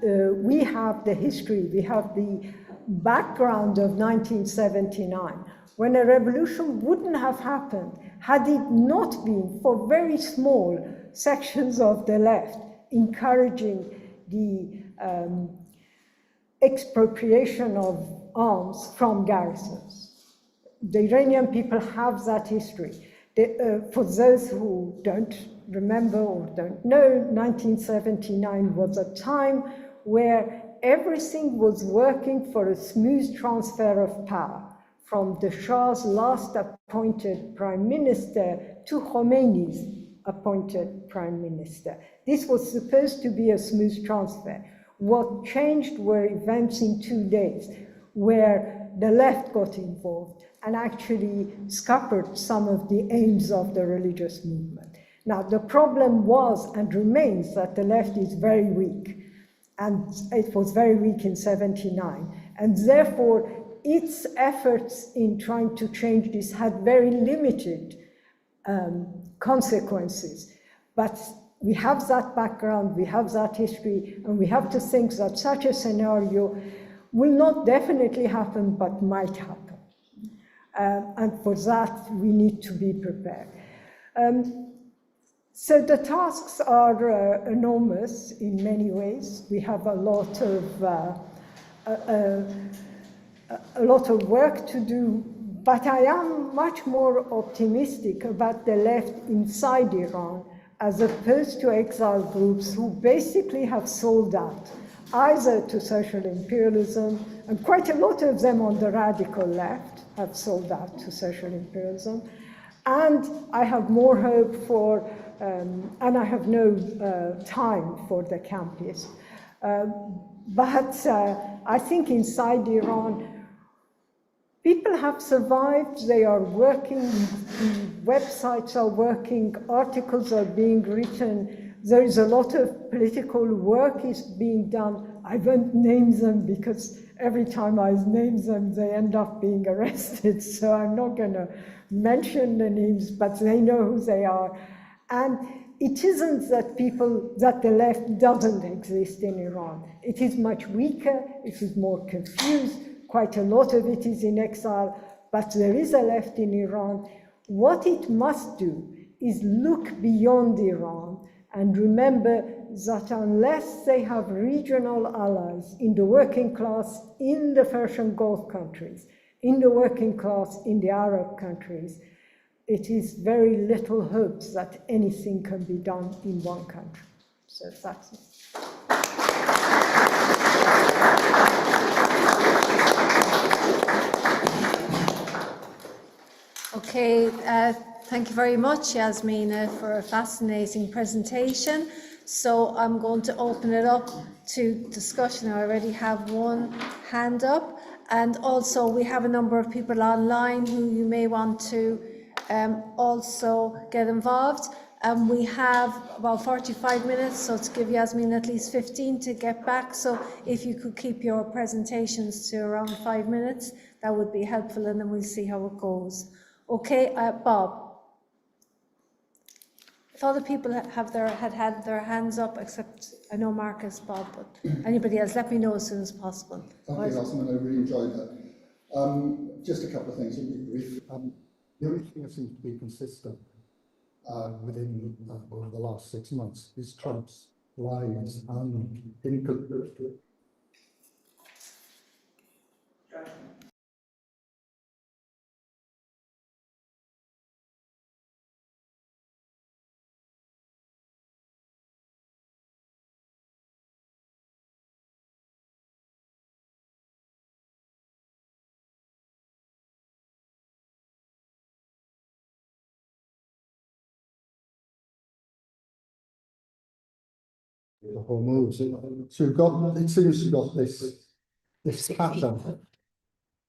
we have the history, we have the background of 1979, when a revolution wouldn't have happened had it not been for very small sections of the left encouraging the expropriation of arms from garrisons. The Iranian people have that history. For those who don't remember or don't know, 1979 was a time where everything was working for a smooth transfer of power, from the Shah's last appointed prime minister to Khomeini's appointed prime minister. This was supposed to be a smooth transfer. What changed were events in 2 days, where the left got involved and actually scuppered some of the aims of the religious movement. Now, the problem was and remains that the left is very weak, and it was very weak in 79, and therefore its efforts in trying to change this had very limited consequences. But we have that background, we have that history, and we have to think that such a scenario will not definitely happen, but might happen. And for that, we need to be prepared. So the tasks are enormous in many ways. We have a lot of work to do, But I am much more optimistic about the left inside Iran as opposed to exile groups who basically have sold out either to social imperialism, and quite a lot of them on the radical left have sold out to social imperialism. And I have more hope for, and I have no time for the campists. But I think inside Iran, people have survived, they are working, websites are working, articles are being written, there is a lot of political work is being done. I won't name them because every time I name them, they end up being arrested, so I'm not going to mention the names, but they know who they are. And it isn't that that the left doesn't exist in Iran. It is much weaker, it is more confused, quite a lot of it is in exile, but there is a left in Iran. What it must do is look beyond Iran and remember that unless they have regional allies in the working class in the Persian Gulf countries, in the working class in the Arab countries, it is very little hope that anything can be done in one country. So that's it. Okay, thank you very much, Yasmina, for a fascinating presentation. So I'm going to open it up to discussion. I already have one hand up, and also we have a number of people online who you may want to also get involved. We have about 45 minutes, so to give Yasmin at least 15 to get back. So if you could keep your presentations to around 5 minutes, that would be helpful, and then we'll see how it goes. Okay, Bob. If other people had had their hands up, except I know Marcus, Bob, but anybody else, let me know as soon as possible. Thank you, Yasmin. I really enjoyed that. Just a couple of things, really brief. The only thing that seems to be consistent within over the last 6 months is Trump's lies and inconsistency. The whole move. So you've got, it seems you've got this pattern.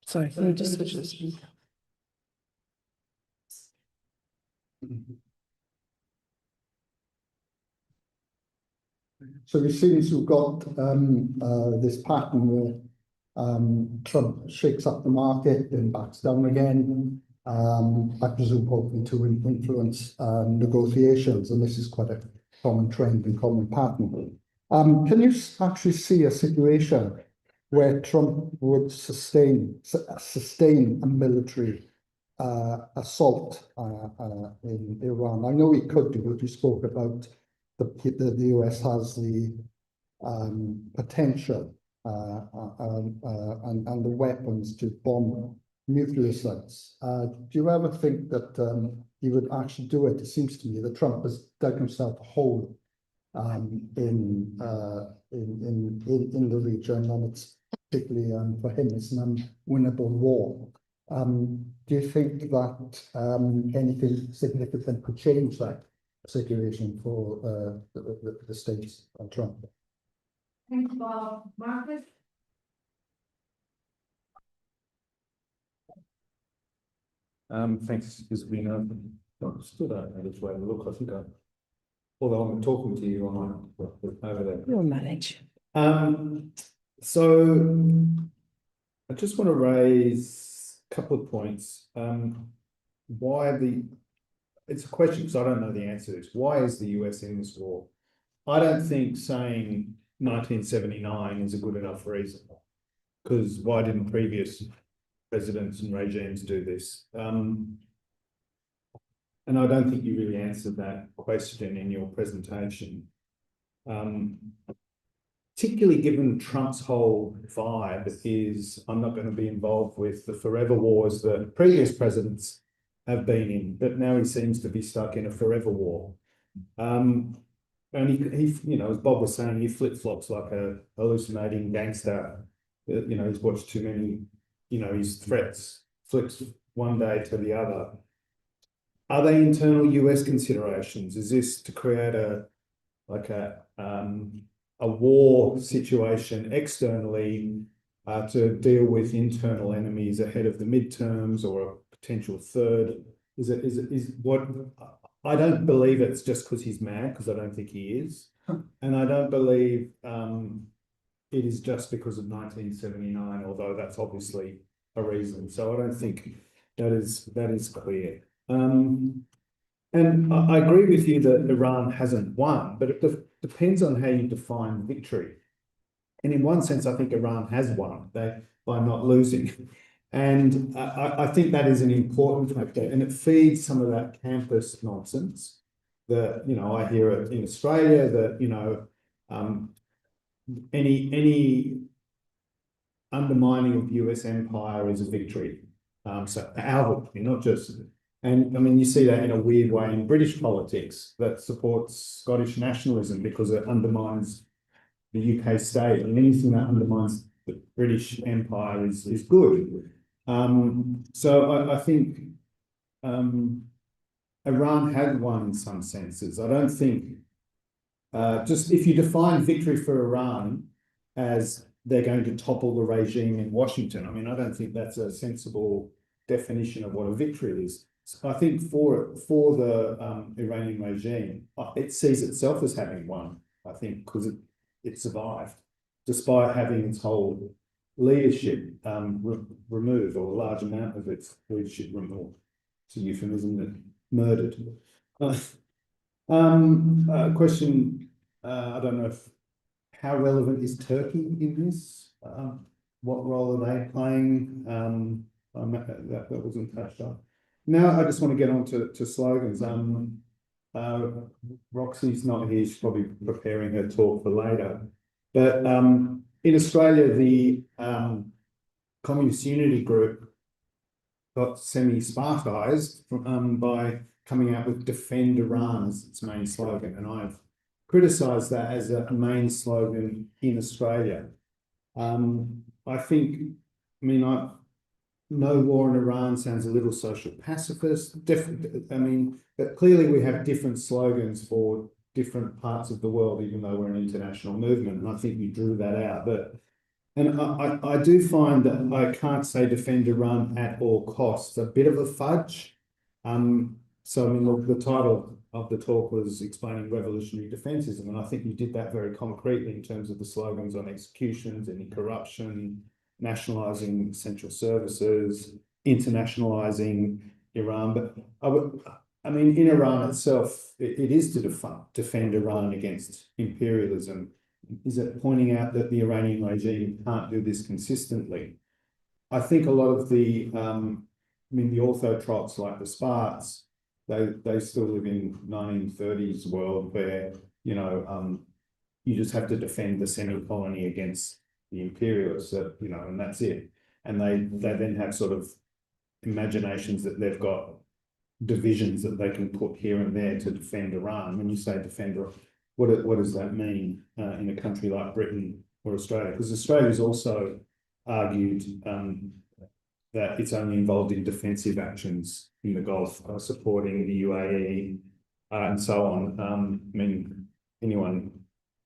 Sorry, can you just switch the speaker? So it seems you've got this pattern where Trump shakes up the market and backs down again. I presume hoping to influence negotiations, and this is quite a common trend and common pattern. Can you actually see a situation where Trump would sustain a military assault in Iran? I know he could do it. You spoke about the US has the potential and the weapons to bomb nuclear sites. Do you ever think that he would actually do it? It seems to me that Trump has dug himself a hole in the region, and it's particularly for him, it's an unwinnable war. Do you think that anything significant could change that situation for the States and Trump? Thank you, Bob. Marcus? Thanks, Yasmina. Still don't know this way to look. I think although I'm talking to you on over there. You'll manage. So I just want to raise a couple of points. It's a question because I don't know the answer to this. Why is the US in this war? I don't think saying 1979 is a good enough reason, because why didn't previous presidents and regimes do this? And I don't think you really answered that question in your presentation. particularly given Trump's whole vibe is, I'm not going to be involved with the forever wars that previous presidents have been in, but now he seems to be stuck in a forever war. And he, you know, as Bob was saying, he flip-flops like a hallucinating gangster. You know, he's watched too many, you know, his threats, flips one day to the other. Are they internal US considerations? Is this to create a war situation externally to deal with internal enemies ahead of the midterms or a potential third? Is what I don't believe it's just because he's mad, because I don't think he is. And I don't believe it is just because of 1979, although that's obviously a reason. So I don't think that is clear. And I agree with you that Iran hasn't won, but it depends on how you define victory. And in one sense, I think Iran has won by not losing. And I think that is an important factor, and it feeds some of that campus nonsense that, you know, I hear it in Australia, that, you know, any undermining of US empire is a victory. So our victory, not just, and I mean, you see that in a weird way in British politics that supports Scottish nationalism because it undermines the UK state, and anything that undermines the British Empire is good. So I think Iran had won in some senses. I don't think, just if you define victory for Iran as they're going to topple the regime in Washington, I mean, I don't think that's a sensible definition of what a victory is. So I think for the Iranian regime, it sees itself as having won, I think, because it survived, despite having its whole leadership removed, or a large amount of its leadership removed. It's a euphemism, that murdered. Question, I don't know how relevant is Turkey in this? What role are they playing? That wasn't touched on. Now I just want to get on to slogans. Roxy's not here, she's probably preparing her talk for later. But in Australia, the Communist Unity Group got semi-Spartized by coming out with "Defend Iran" as its main slogan, and I've criticised that as a main slogan in Australia. I think, I mean, no war in Iran sounds a little social pacifist. I mean, but clearly we have different slogans for different parts of the world, even though we're an international movement, and I think you drew that out. And I do find that I can't say defend Iran at all costs. A bit of a fudge. So I mean, the title of the talk was explaining revolutionary defencism, and I think you did that very concretely in terms of the slogans on executions, any corruption, nationalising essential services, internationalising Iran. But I mean, in Iran itself, it is to defend Iran against imperialism. Is it pointing out that the Iranian regime can't do this consistently? I think a lot of the, I mean, the orthotrots like the Sparts, they still live in 1930s world where, you know, you just have to defend the semi-colony against the imperialists, you know, and that's it. And they then have sort of imaginations that they've got divisions that they can put here and there to defend Iran. When you say defend, what does that mean in a country like Britain or Australia? Because Australia's also argued that it's only involved in defensive actions in the Gulf, supporting the UAE and so on. I mean, anyone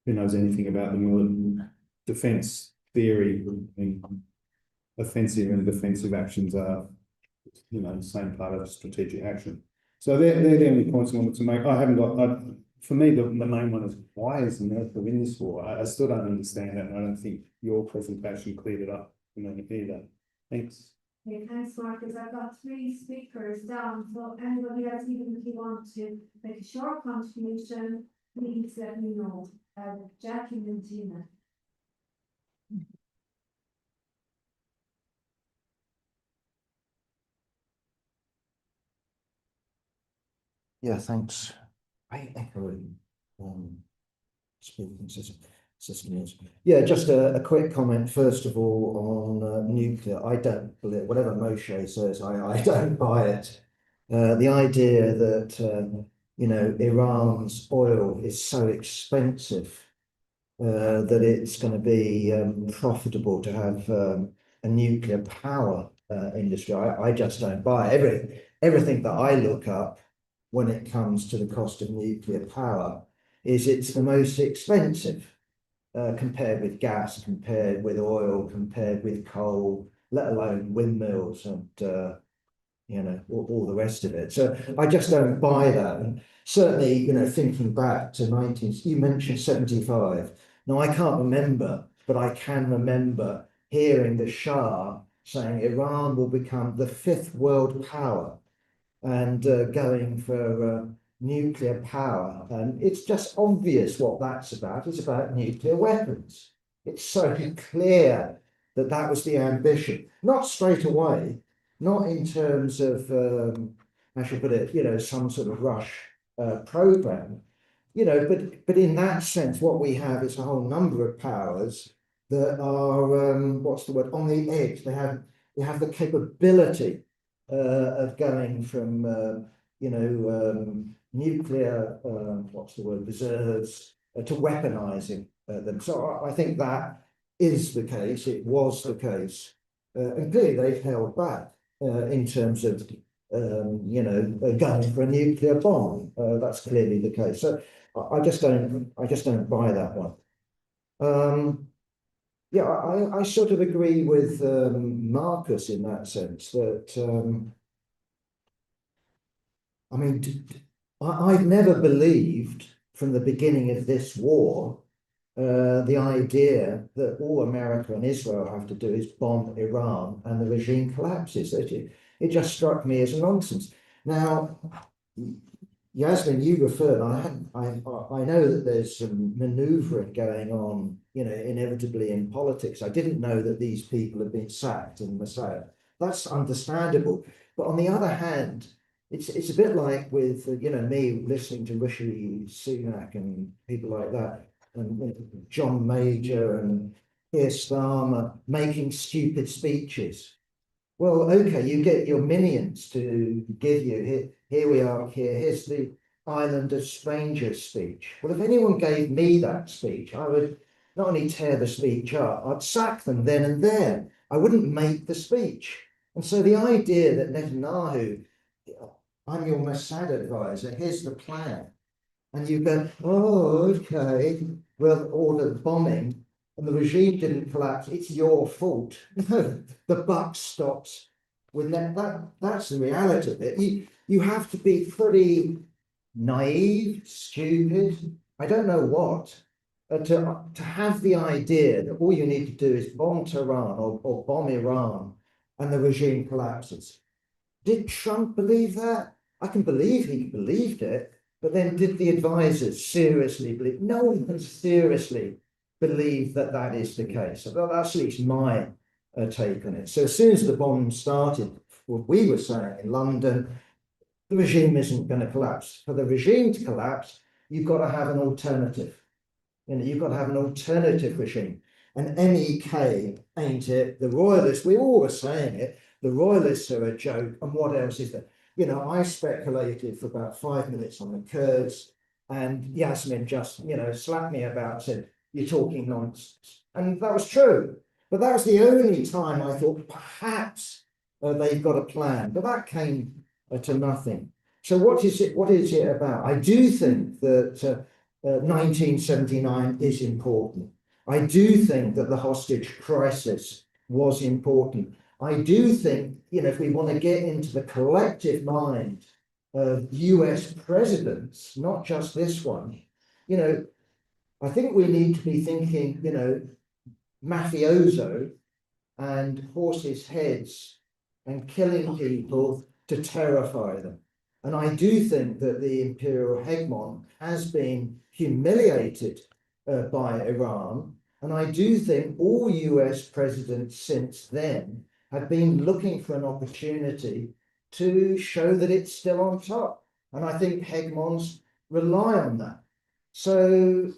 who knows anything about the military defense theory, I mean, offensive and defensive actions are, you know, the same part of strategic action. So they're the only points I wanted to make. I haven't got, for me, the main one is, why is America in this war? I still don't understand that, and I don't think your presentation cleared it up for me either. Thanks. Okay, thanks, Marcus. I've got 3 speakers down, so anybody else, even if you want to make a short contribution, please let me know. Jackie and Tina. Yeah, thanks. I echo speaking system. system is. Yeah, just a quick comment, first of all, on nuclear. I don't believe, whatever Moshe says, I don't buy it. The idea that, you know, Iran's oil is so expensive that it's going to be profitable to have a nuclear power industry, I just don't buy it. Everything that I look up when it comes to the cost of nuclear power is it's the most expensive. Compared with gas, compared with oil, compared with coal, let alone windmills and you know, all the rest of it. So I just don't buy that. And certainly, you know, thinking back to you mentioned 75. Now I can't remember, but I can remember hearing the Shah saying Iran will become the 5th world power and going for nuclear power. And it's just obvious what that's about. It's about nuclear weapons. It's so clear that that was the ambition, not straight away, not in terms of, I should put it, you know, some sort of rush program, you know, but in that sense, what we have is a whole number of powers that are, what's the word, on the edge. They have the capability of going from, you know, nuclear, what's the word, reserves to weaponizing them. So I think that is the case. It was the case. And clearly they've held back in terms of, you know, going for a nuclear bomb. That's clearly the case. So I just don't buy that one. Yeah, I sort of agree with Marcus in that sense that, I mean, I've never believed from the beginning of this war the idea that all America and Israel have to do is bomb Iran and the regime collapses. It just struck me as nonsense. Now, Yasmin, you referred, I know that there's some maneuvering going on, you know, inevitably in politics. I didn't know that these people have been sacked in Messiah. That's understandable. But on the other hand, it's a bit like with, you know, me listening to Rishi Sunak and people like that, and you know, John Major and Keir Starmer making stupid speeches. Well, okay, you get your minions to give you, here we are, here's the Island of Strangers speech. Well, if anyone gave me that speech, I would not only tear the speech up, I'd sack them then and there. I wouldn't make the speech. And so the idea that Netanyahu, I'm your Mossad advisor, here's the plan. And you go, oh, okay, we'll order the bombing and the regime didn't collapse, it's your fault. No, the buck stops with that's the reality of it. You have to be pretty naive, stupid, I don't know what, to have the idea that all you need to do is bomb Tehran or bomb Iran and the regime collapses. Did Trump believe that? I can believe he believed it, but then did the advisors seriously believe? No one can seriously believe that that is the case. So that's at least my take on it. So as soon as the bomb started, what we were saying in London, the regime isn't going to collapse. For the regime to collapse, you've got to have an alternative. You know, you've got to have an alternative regime. And MEK ain't it. The royalists, we all were saying it, the royalists are a joke. And what else is there? You know, I speculated for about 5 minutes on the Kurds, and Yasmin just, you know, slapped me about, said, you're talking nonsense. And that was true. But that was the only time I thought perhaps they've got a plan. But that came to nothing. So what is it about? I do think that 1979 is important. I do think that the hostage crisis was important. I do think, you know, if we want to get into the collective mind of US presidents, not just this one, you know, I think we need to be thinking, you know, mafioso and horses' heads and killing people to terrify them. And I do think that the imperial hegemon has been humiliated by Iran. And I do think all US presidents since then have been looking for an opportunity to show that it's still on top. And I think hegemons rely on that. So,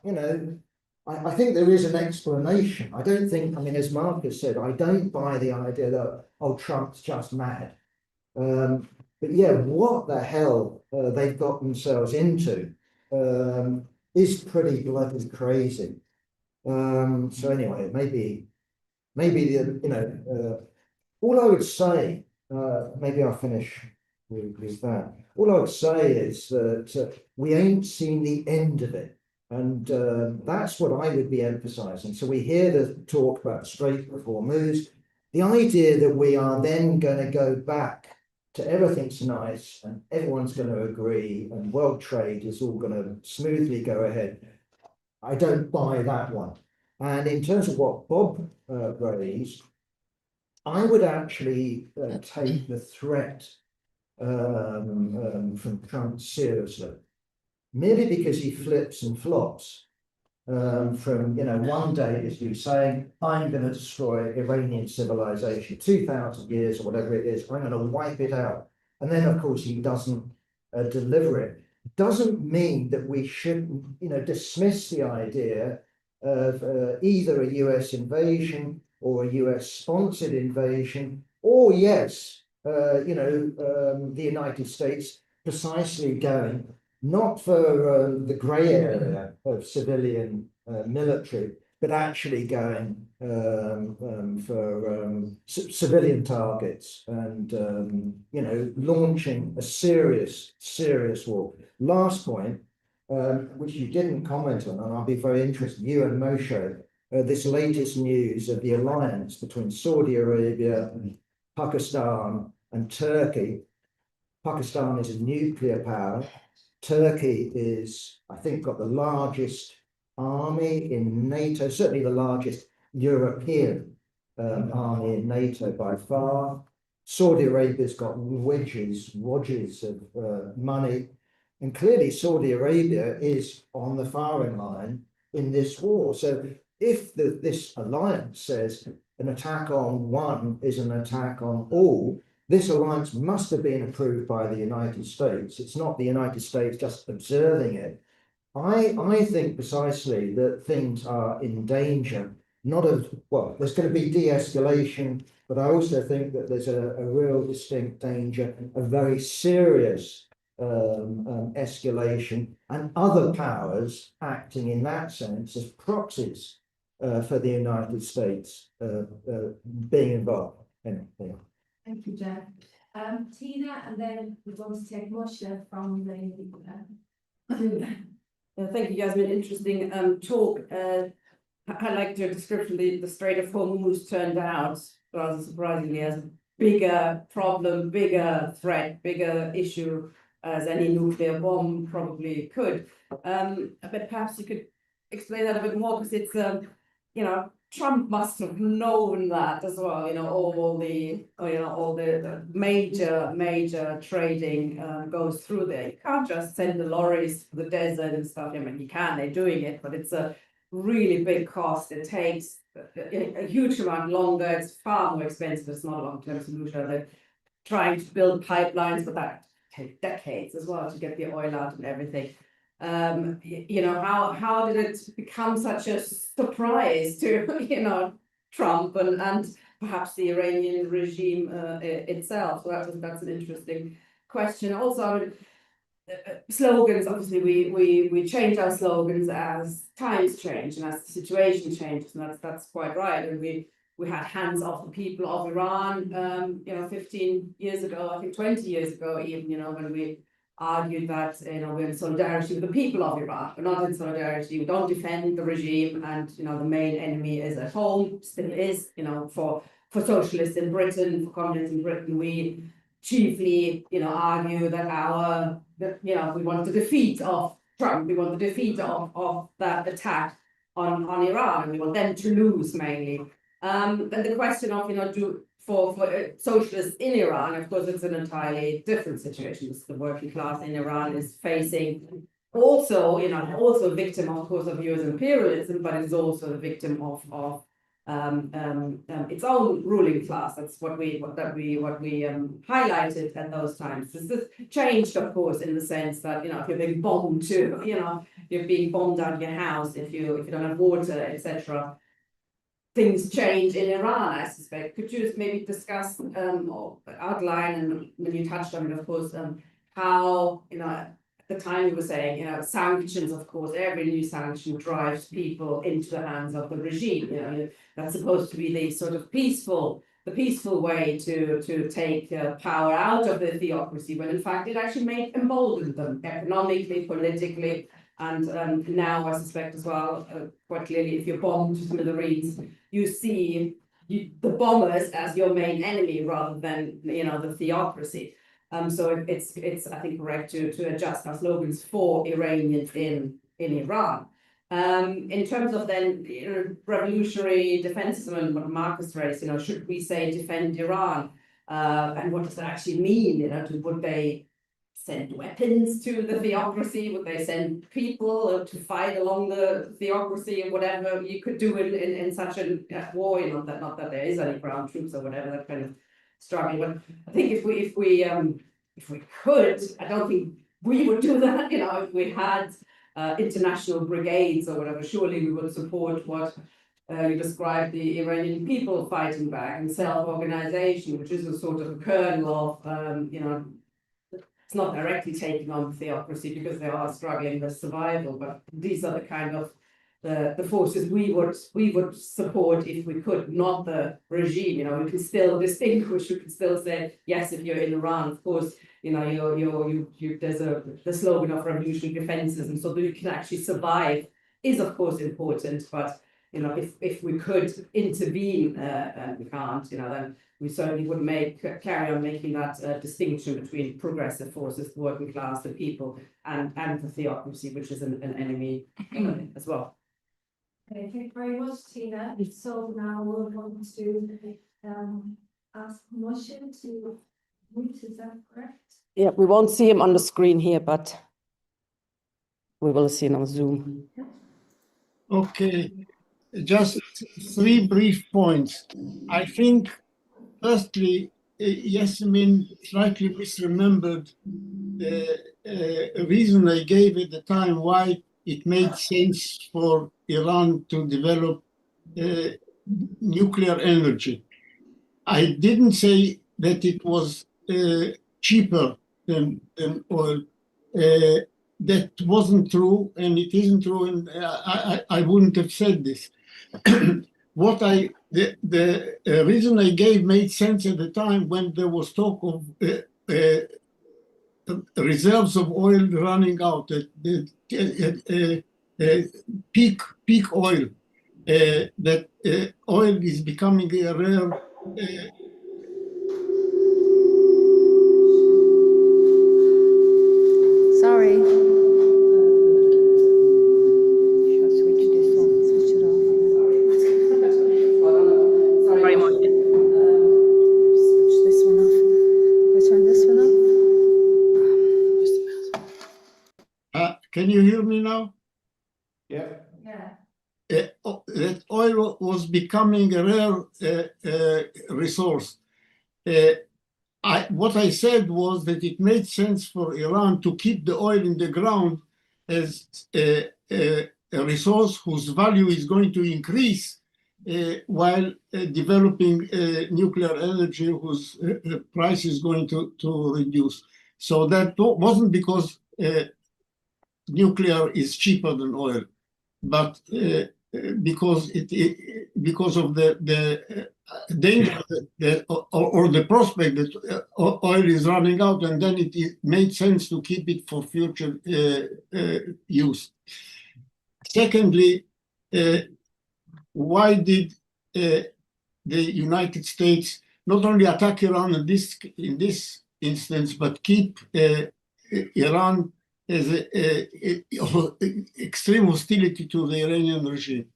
you know, I think there is an explanation. I don't think, I mean, as Marcus said, I don't buy the idea that, oh, Trump's just mad. But yeah, what the hell they've got themselves into is pretty bloody crazy. So anyway, maybe the, you know, all I would say, maybe I'll finish with that. All I would say is that we ain't seen the end of it. And that's what I would be emphasizing. So we hear the talk about straight before moves. The idea that we are then going to go back to everything's nice and everyone's going to agree and world trade is all going to smoothly go ahead. I don't buy that one. And in terms of what Bob raised, I would actually take the threat from Trump seriously, merely because he flips and flops. From, you know, one day as you saying, I'm going to destroy Iranian civilization, 2,000 years or whatever it is, I'm going to wipe it out. And then, of course, he doesn't deliver it. Doesn't mean that we shouldn't, you know, dismiss the idea of either a US invasion or a US sponsored invasion, or yes, you know, the United States precisely going not for the grey area of civilian military, but actually going for civilian targets and, you know, launching a serious war. Last point, which you didn't comment on, and I'll be very interested, you and Moshe, this latest news of the alliance between Saudi Arabia, Pakistan and Turkey. Pakistan is a nuclear power. Turkey is, I think, got the largest army in NATO, certainly the largest European army in NATO by far. Saudi Arabia's got wodges of money. And clearly Saudi Arabia is on the firing line in this war. So if this alliance says an attack on one is an attack on all, this alliance must have been approved by the United States. It's not the United States just observing it. I think precisely that things are in danger, not of, well, there's going to be de-escalation, but I also think that there's a real distinct danger of very serious escalation and other powers acting in that sense as proxies for the United States being involved. Anyway. Thank you, Jeff. Tina, and then we want to take Moshe from the. Thank you, Yasmin. Interesting talk. I liked your description. The Strait of Hormuz turned out, rather surprisingly, as a bigger problem, bigger threat, bigger issue as any nuclear bomb probably could. But perhaps you could explain that a bit more, because it's, you know, Trump must have known that as well, you know, all the major trading goes through there. You can't just send the lorries to the desert and stuff. I mean, you can, they're doing it, but it's a really big cost. It takes a huge amount longer. It's far more expensive. It's not a long-term solution. They're trying to build pipelines, but that take decades as well to get the oil out and everything. You know, how did it become such a surprise to, you know, Trump and perhaps the Iranian regime itself? So that's an interesting question. Also, I mean, slogans, obviously we change our slogans as times change and as the situation changes, and that's quite right. And we had hands off the people of Iran, you know, 15 years ago, I think 20 years ago even, you know, when we argued that, you know, we're in solidarity with the people of Iran. We're not in solidarity. We don't defend the regime, and, you know, the main enemy is at home, still is, you know, for socialists in Britain, for communists in Britain, we chiefly, you know, argue that you know, we want the defeat of Trump, we want the defeat of that attack on Iran, and we want them to lose mainly. And the question of, you know, for socialists in Iran, of course, it's an entirely different situation. The working class in Iran is facing also, you know, also a victim, of course, of US imperialism, but it's also a victim of its own ruling class. That's what we highlighted at those times. This has changed, of course, in the sense that, you know, if you're being bombed too, you know, you're being bombed out of your house, if you don't have water, etc. Things change in Iran, I suspect. Could you maybe discuss or outline, and when you touched on it, of course, how, you know, at the time you were saying, you know, sanctions, of course, every new sanction drives people into the hands of the regime. You know, that's supposed to be the sort of peaceful way to take power out of the theocracy, when in fact it actually emboldened them economically, politically. And now I suspect as well, quite clearly, if you're bombed to smithereens, you see the bombers as your main enemy rather than, you know, the theocracy. So it's I think correct to adjust our slogans for Iranians in Iran. In terms of then, you know, revolutionary defencism and what Marcus raised, you know, should we say defend Iran? And what does that actually mean? You know, would they send weapons to the theocracy? Would they send people to fight along the theocracy, and whatever you could do in such a war? You know, not that there is any ground troops or whatever, that kind of struggling. But I think if we could, I don't think we would do that. You know, if we had international brigades or whatever, surely we would support what you described, the Iranian people fighting back and self-organization, which is a sort of kernel of, you know, it's not directly taking on theocracy because they are struggling with survival, but these are the kind of the forces we would support if we could, not the regime. You know, we can still distinguish. We can still say, yes, if you're in Iran, of course, you know, there's the slogan of revolutionary defencism, so that you can actually survive is of course important. But you know, if we could intervene and we can't, you know, then we certainly would carry on making that distinction between progressive forces, the working class, the people, and the theocracy, which is an enemy as well. Okay, thank you very much, Tina. So now we're going to ask Moshe to mute, is that correct? Yeah, we won't see him on the screen here, but we will see him on Zoom. Okay, just 3 brief points. I think, firstly, Yassamine slightly misremembered the reason I gave at the time why it made sense for Iran to develop nuclear energy. I didn't say that it was cheaper than oil. That wasn't true, and it isn't true, and I wouldn't have said this. The reason I gave made sense at the time when there was talk of reserves of oil running out, peak oil, that oil is becoming a rare. Sorry. Should I switch this on? Switch it off. Sorry, Moshe. Switch this one off. I turn this one off. Can you hear me now? Yeah. Yeah. That oil was becoming a rare resource. What I said was that it made sense for Iran to keep the oil in the ground as a resource whose value is going to increase while developing nuclear energy whose price is going to reduce. So that wasn't because nuclear is cheaper than oil, but because of the danger or the prospect that oil is running out, and then it made sense to keep it for future use. Secondly, why did the United States not only attack Iran in this instance, but keep Iran as extreme hostility to the Iranian regime?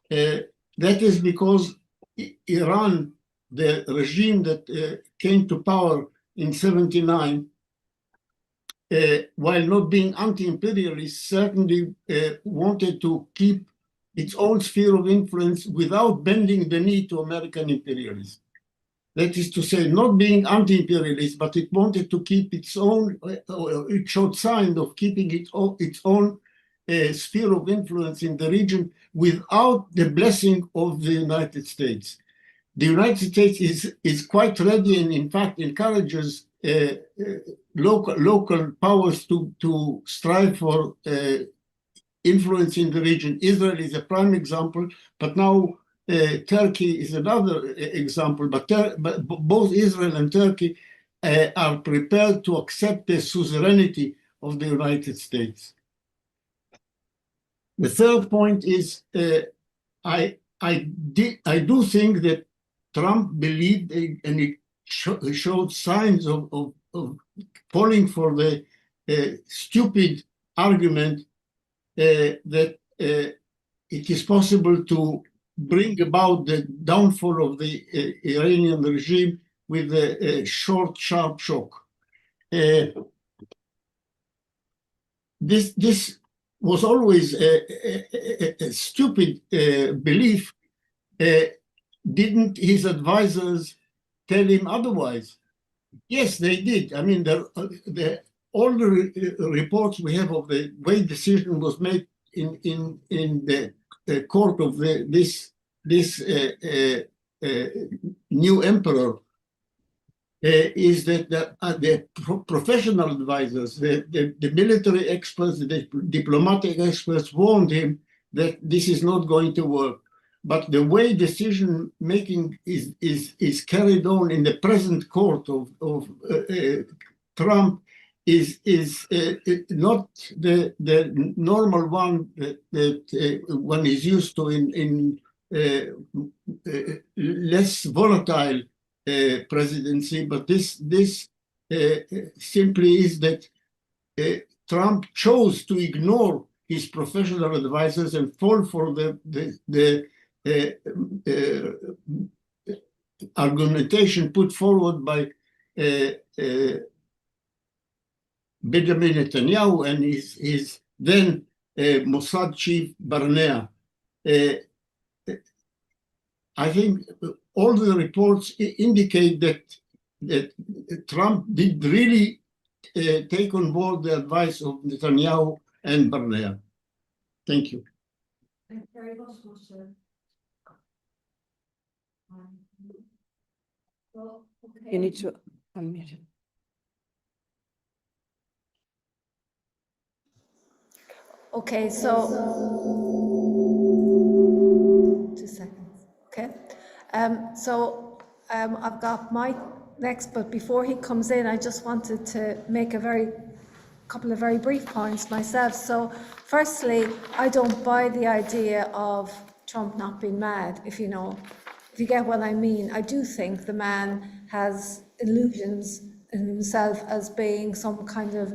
That is because Iran, the regime that came to power in '79, while not being anti-imperialist, certainly wanted to keep its own sphere of influence without bending the knee to American imperialism. That is to say, not being anti-imperialist, but it wanted to keep its own, it showed signs of keeping its own sphere of influence in the region without the blessing of the United States. The United States is quite ready and in fact encourages local powers to strive for influence in the region. Israel is a prime example, but now Turkey is another example. But both Israel and Turkey are prepared to accept the suzerainty of the United States. The third point is I do think that Trump believed and it showed signs of falling for the stupid argument that it is possible to bring about the downfall of the Iranian regime with a short, sharp shock. This was always a stupid belief. Didn't his advisors tell him otherwise? Yes, they did. I mean, all the reports we have of the way decision was made in the court of this new emperor is that the professional advisors, the military experts, the diplomatic experts warned him that this is not going to work. But the way decision making is carried on in the present court of Trump is not the normal one that one is used to in less volatile presidency. But this simply is that Trump chose to ignore his professional advisors and fall for the argumentation put forward by Benjamin Netanyahu and his then Mossad chief Barnea. I think all the reports indicate that Trump did really take on board the advice of Netanyahu and Barnea. Thank you. Thank you very much, Moshe. Well, okay. You need to unmute it. Okay, so 2 seconds. Okay, I've got my next, but before he comes in, I just wanted to make couple of very brief points myself. So, firstly, I don't buy the idea of Trump not being mad. If you get what I mean, I do think the man has illusions in himself as being some kind of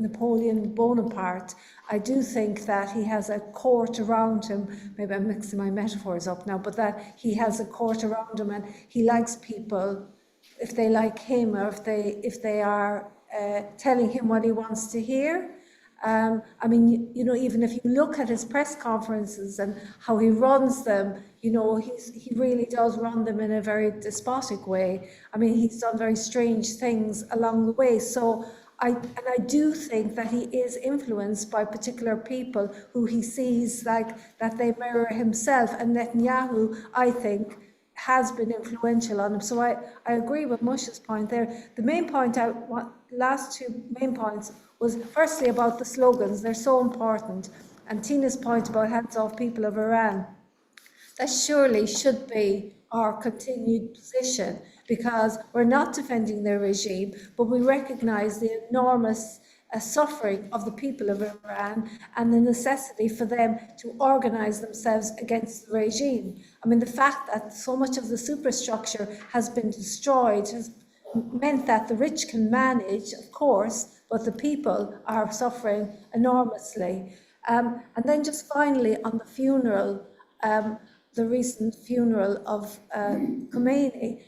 Napoleon Bonaparte. I do think that he has a court around him. Maybe I'm mixing my metaphors up now, but that he has a court around him and he likes people if they like him or if they are telling him what he wants to hear. I mean, even if you look at his press conferences and how he runs them, he really does run them in a very despotic way. I mean, he's done very strange things along the way. So I do think that he is influenced by particular people who he sees like that they mirror himself. And Netanyahu, I think, has been influential on him. So I agree with Moshe's point there. The main point last two main points was firstly about the slogans. They're so important. And Tina's point about hands off people of Iran. That surely should be our continued position, because we're not defending their regime, but we recognise the enormous suffering of the people of Iran and the necessity for them to organise themselves against the regime. I mean, the fact that so much of the superstructure has been destroyed has meant that the rich can manage, of course, but the people are suffering enormously. And then just finally on the funeral, the recent funeral of Khomeini,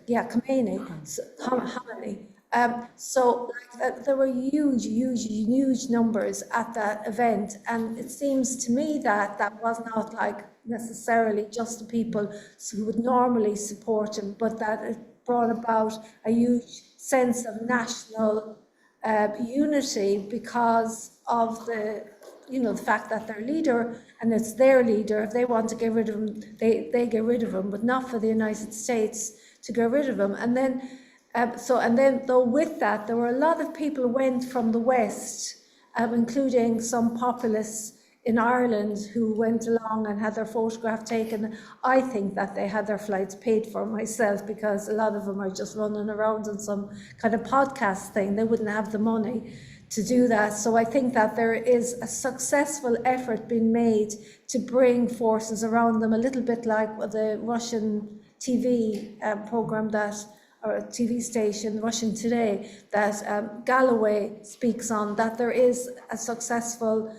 Khomeini. So there were huge numbers at that event, and it seems to me that that was not like necessarily just the people who would normally support him, but that it brought about a huge sense of national unity because of the fact that their leader, and it's their leader, if they want to get rid of him, they get rid of him, but not for the United States to get rid of him. And then, though with that, there were a lot of people who went from the West, including some populists in Ireland who went along and had their photograph taken. I think that they had their flights paid for myself, because a lot of them are just running around on some kind of podcast thing. They wouldn't have the money to do that. So I think that there is a successful effort being made to bring forces around them, a little bit like the Russian TV program or a TV station, Russian Today, that Galloway speaks on, that there is a successful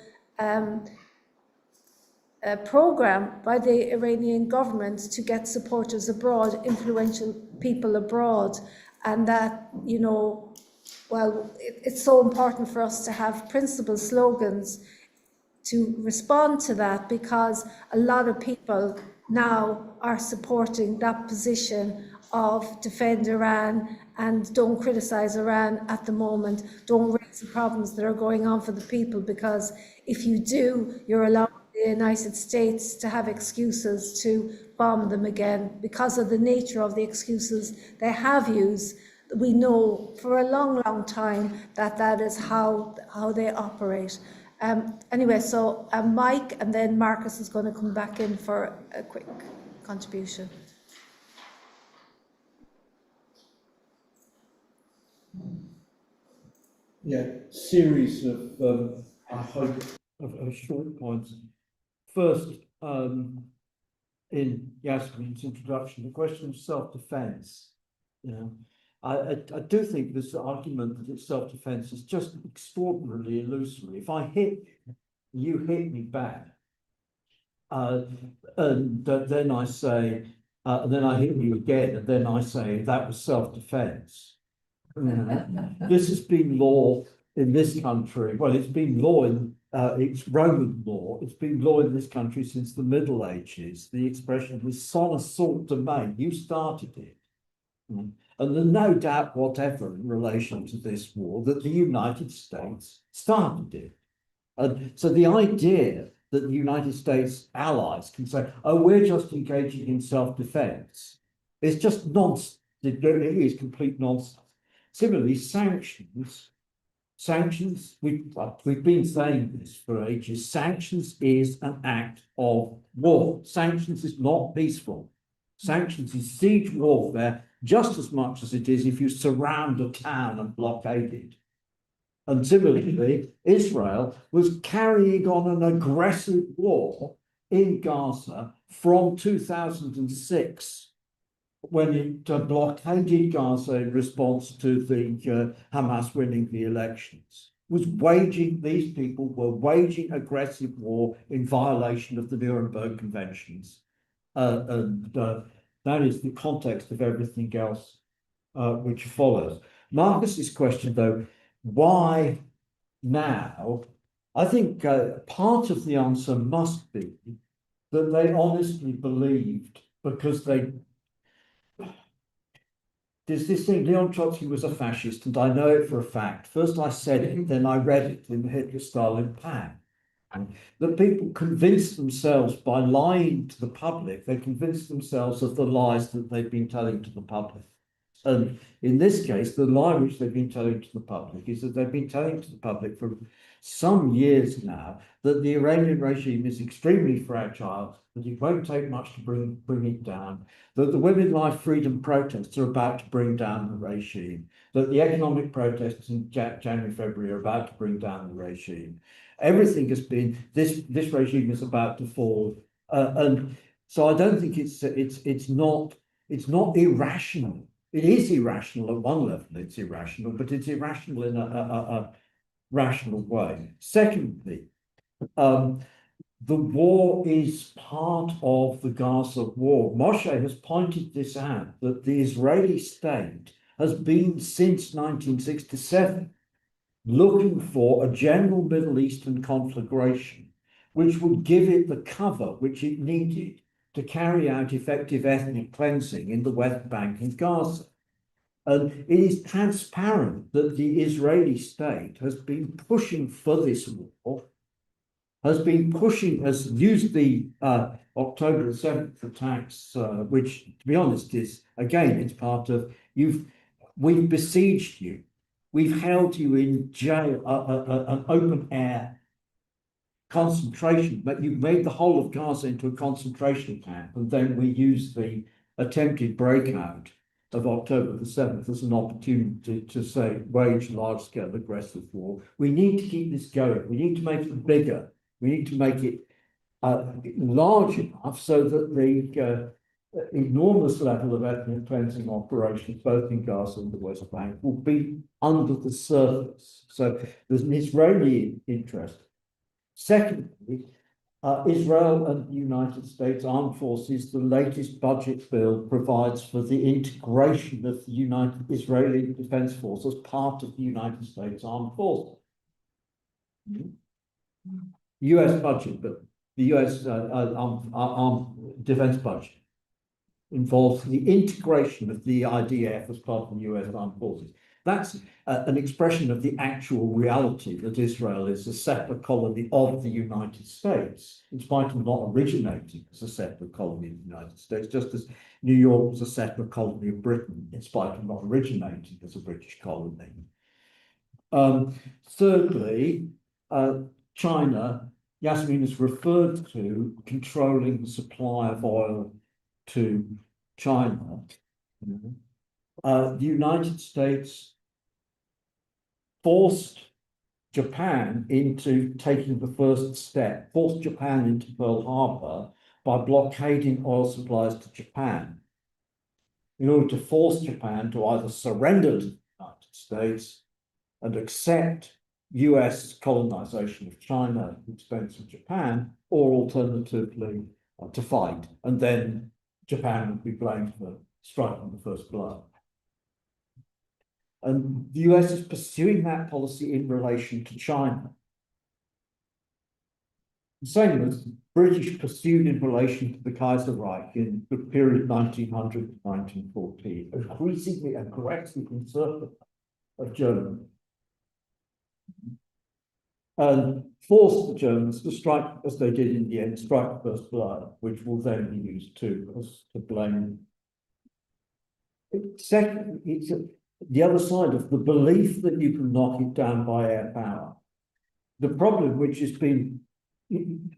program by the Iranian government to get supporters abroad, influential people abroad, and that, it's so important for us to have principled slogans to respond to that, because a lot of people now are supporting that position of defend Iran and don't criticize Iran at the moment, don't raise the problems that are going on for the people, because if you do, you're allowing the United States to have excuses to bomb them again because of the nature of the excuses they have used. We know for a long time that is how they operate. Anyway, so Mike, and then Marcus is going to come back in for a quick contribution. Yeah, series of I hope of short points. First, in Yasmine's introduction, the question of self-defense. I do think this argument that it's self-defense is just extraordinarily illusory. If I hit you, hit me back, and then I say, and then I hit you again, and then I say that was self-defense. This has been law in this country. Well, it's been law in it's Roman law. It's been law in this country since the Middle Ages. The expression was son assault domain. You started it. And there's no doubt whatever in relation to this war that the United States started it. And so the idea that the United States allies can say, oh, we're just engaging in self-defense, is just nonsense. It is complete nonsense. Similarly, sanctions, we've been saying this for ages, sanctions is an act of war. Sanctions is not peaceful. Sanctions is siege warfare just as much as it is if you surround a town and blockade it. And similarly, Israel was carrying on an aggressive war in Gaza from 2006, when it blockaded Gaza in response to the Hamas winning the elections. These people were waging aggressive war in violation of the Nuremberg Conventions. That is the context of everything else which follows. Marcus's question, though, why now? I think part of the answer must be that they honestly believed, because there's this thing, Leon Trotsky was a fascist, and I know it for a fact. First I said it, then I read it in the Hitler-Stalin Pact. That people convince themselves by lying to the public, they convince themselves of the lies that they've been telling to the public. And in this case, the lie which they've been telling to the public is that they've been telling to the public for some years now that the Iranian regime is extremely fragile, that it won't take much to bring it down, that the women life freedom protests are about to bring down the regime, that the economic protests in January, February are about to bring down the regime. Everything has been, this regime is about to fall. And so I don't think it's not irrational. It is irrational at one level, it's irrational, but it's irrational in a rational way. Secondly, the war is part of the Gaza war. Moshe has pointed this out, that the Israeli state has been since 1967 looking for a general Middle Eastern conflagration, which would give it the cover which it needed to carry out effective ethnic cleansing in the West Bank and Gaza. And it is transparent that the Israeli state has been pushing for this war, has used the October the 7th attacks, which, to be honest, is, again, it's part of, we've besieged you. We've held you in jail, an open air concentration, but you've made the whole of Gaza into a concentration camp. And then we use the attempted breakout of October the 7th as an opportunity to say, wage large-scale aggressive war. We need to keep this going. We need to make it bigger. We need to make it large enough so that the enormous level of ethnic cleansing operations, both in Gaza and the West Bank, will be under the surface. So there's an Israeli interest. Secondly, Israel and the United States Armed Forces, the latest budget bill provides for the integration of the United Israeli Defense Force as part of the United States Armed Forces. US budget, but the US defense budget involves the integration of the IDF as part of the US Armed Forces. That's an expression of the actual reality that Israel is a settler colony of the United States, in spite of not originating as a settler colony of the United States, just as New York was a settler colony of Britain, in spite of not originating as a British colony. Thirdly, China, Yassamine has referred to controlling the supply of oil to China. The United States forced Japan into taking the first step, forced Japan into Pearl Harbor by blockading oil supplies to Japan in order to force Japan to either surrender to the United States and accept US colonization of China at the expense of Japan, or alternatively to fight. And then Japan would be blamed for striking the first blow. And the US is pursuing that policy in relation to China. The same as British pursued in relation to the Kaiserreich in the period 1900 to 1914, increasingly aggressive in support of Germany. And forced the Germans to strike, as they did in the end, strike the first blow, which will then be used to blame. Second, it's the other side of the belief that you can knock it down by air power. The problem, which has been,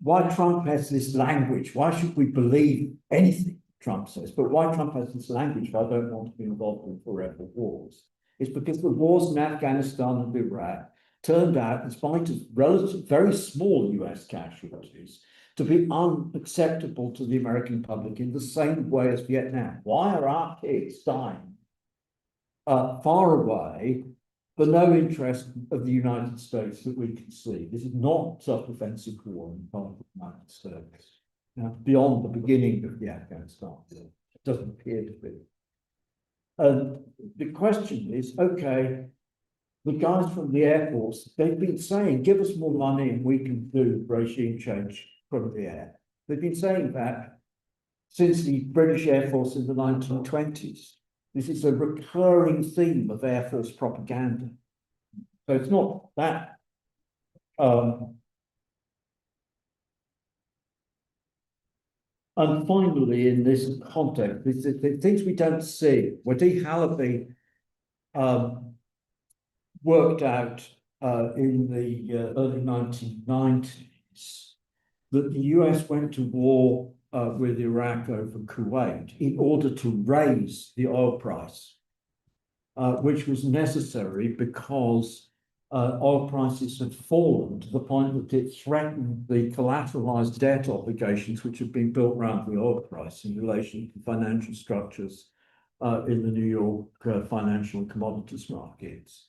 why Trump has this language, why should we believe anything Trump says, but why Trump has this language, I don't want to be involved in forever wars, is because the wars in Afghanistan and Iraq turned out, in spite of relative, very small US casualties, to be unacceptable to the American public in the same way as Vietnam. Why are our kids dying far away for no interest of the United States that we can see? This is not self-defensive war in part of the United States. Beyond the beginning of the Afghanistan war, it doesn't appear to be. And the question is, okay, the guys from the Air Force, they've been saying, give us more money and we can do regime change from the air. They've been saying that since the British Air Force in the 1920s. This is a recurring theme of Air Force propaganda. So it's not that. And finally, in this context, the things we don't see, Wadi Halabi worked out in the early 1990s that the US went to war with Iraq over Kuwait in order to raise the oil price, which was necessary because oil prices had fallen to the point that it threatened the collateralized debt obligations which had been built around the oil price in relation to financial structures in the New York financial and commodities markets.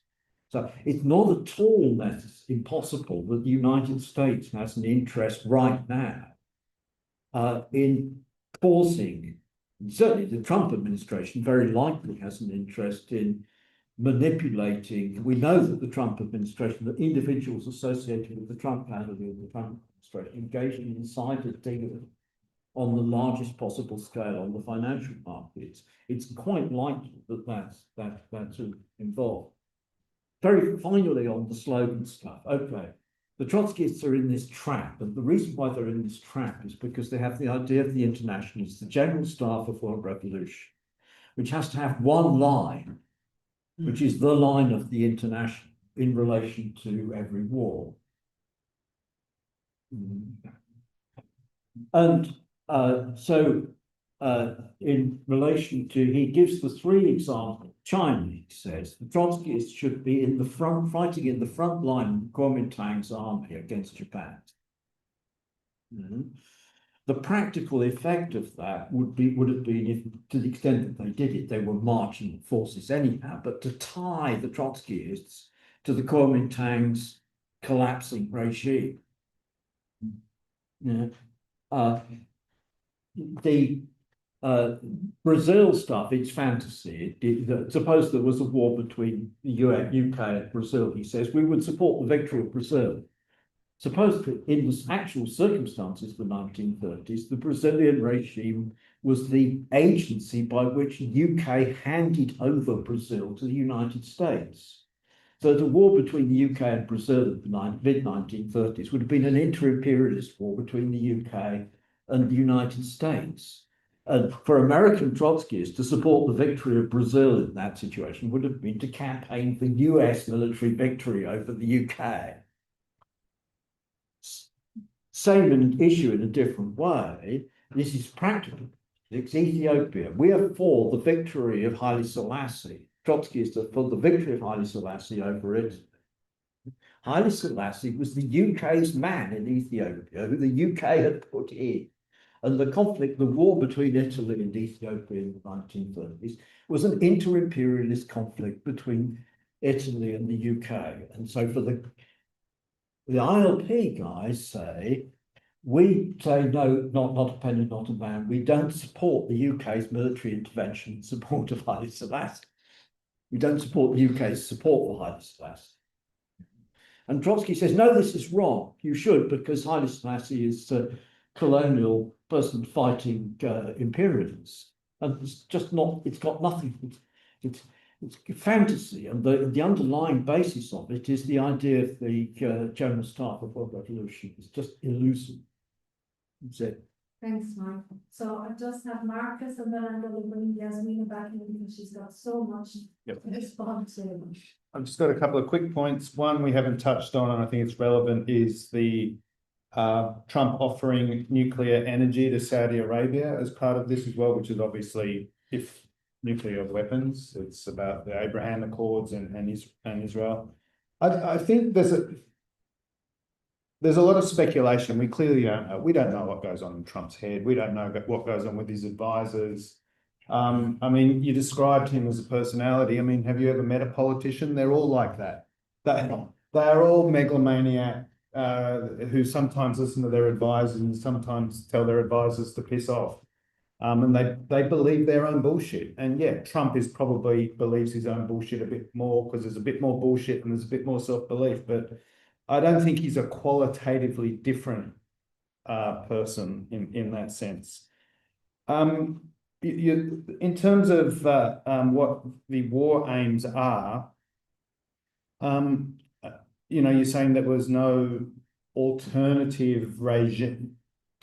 So it's not at all impossible that the United States has an interest right now in causing certainly the Trump administration very likely has an interest in manipulating. We know that the Trump administration, the individuals associated with the Trump family and the Trump administration engaged in insider dealing on the largest possible scale on the financial markets. It's quite likely that that's involved. Very finally on the slogan stuff, okay. The Trotskyists are in this trap, and the reason why they're in this trap is because they have the idea of the Internationalists, the General Staff of World Revolution, which has to have one line, which is the line of the International in relation to every war. And so in relation to, he gives the three examples. China, he says, the Trotskyists should be in the front, fighting in the front line of the Kuomintang's army against Japan. The practical effect of that would have been, if, to the extent that they did it, they were marching forces anyhow, but to tie the Trotskyists to the Kuomintang's collapsing regime. The Brazil stuff, it's fantasy. Suppose there was a war between the UK and Brazil, he says, we would support the victory of Brazil. Suppose that in the actual circumstances of the 1930s, the Brazilian regime was the agency by which the UK handed over Brazil to the United States. So the war between the UK and Brazil in the mid-1930s would have been an inter-imperialist war between the UK and the United States. And for American Trotskyists to support the victory of Brazil in that situation would have been to campaign for US military victory over the UK. Same issue in a different way. This is practical. It's Ethiopia. We are for the victory of Haile Selassie. Trotskyists are for the victory of Haile Selassie over Italy. Haile Selassie was the UK's man in Ethiopia, who the UK had put in. And the conflict, the war between Italy and Ethiopia in the 1930s was an inter-imperialist conflict between Italy and the UK. And so for the ILP guys say, we say no, not a penny, not a man. We don't support the UK's military intervention in support of Haile Selassie. We don't support the UK's support for Haile Selassie. And Trotsky says, no, this is wrong. You should, because Haile Selassie is a colonial person fighting imperialists. And it's just not, it's got nothing, it's fantasy. And the underlying basis of it is the idea of the General Staff of World Revolution. It's just elusive. That's it. Thanks, Mark. So I just have Marcus, and then I'm going to bring Yasmine back in because she's got so much to respond to. I've just got a couple of quick points. One we haven't touched on, and I think it's relevant, is the Trump offering nuclear energy to Saudi Arabia as part of this as well, which is obviously, if nuclear weapons, it's about the Abraham Accords and Israel. I think there's a lot of speculation. We clearly don't know. We don't know what goes on in Trump's head. We don't know what goes on with his advisors. I mean, you described him as a personality. I mean, have you ever met a politician? They're all like that. They're all megalomaniac who sometimes listen to their advisors and sometimes tell their advisors to piss off. And they believe their own bullshit. And yeah, Trump probably believes his own bullshit a bit more because there's a bit more bullshit and there's a bit more self-belief. But I don't think he's a qualitatively different person in that sense. In terms of what the war aims are, you're saying there was no alternative regime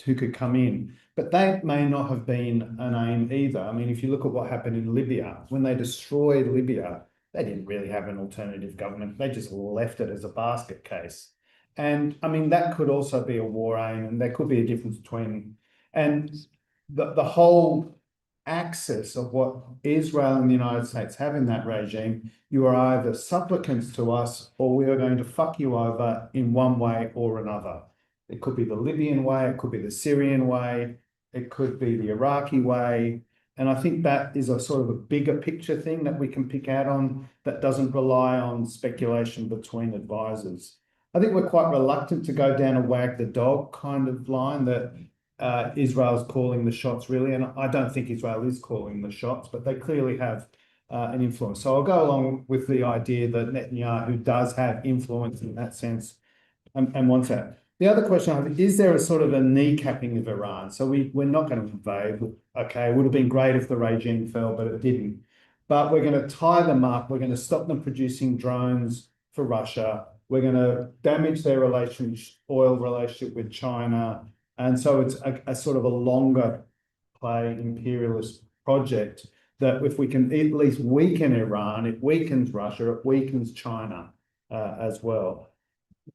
who could come in, but that may not have been an aim either. I mean, if you look at what happened in Libya, when they destroyed Libya, they didn't really have an alternative government. They just left it as a basket case. And I mean, that could also be a war aim, and there could be a difference between, and the whole axis of what Israel and the United States have in that regime, you are either supplicants to us or we are going to fuck you over in one way or another. It could be the Libyan way, it could be the Syrian way, it could be the Iraqi way. And I think that is a sort of a bigger picture thing that we can pick out on that doesn't rely on speculation between advisors. I think we're quite reluctant to go down a wag the dog kind of line that Israel's calling the shots really, and I don't think Israel is calling the shots, but they clearly have an influence. So I'll go along with the idea that Netanyahu does have influence in that sense and wants that. The other question I have, is there a sort of a kneecapping of Iran? So we're not going to invade. Okay, it would have been great if the regime fell, but it didn't. But we're going to tie them up. We're going to stop them producing drones for Russia. We're going to damage their oil relationship with China. And so it's a sort of a longer play imperialist project that if we can at least weaken Iran, it weakens Russia, it weakens China as well.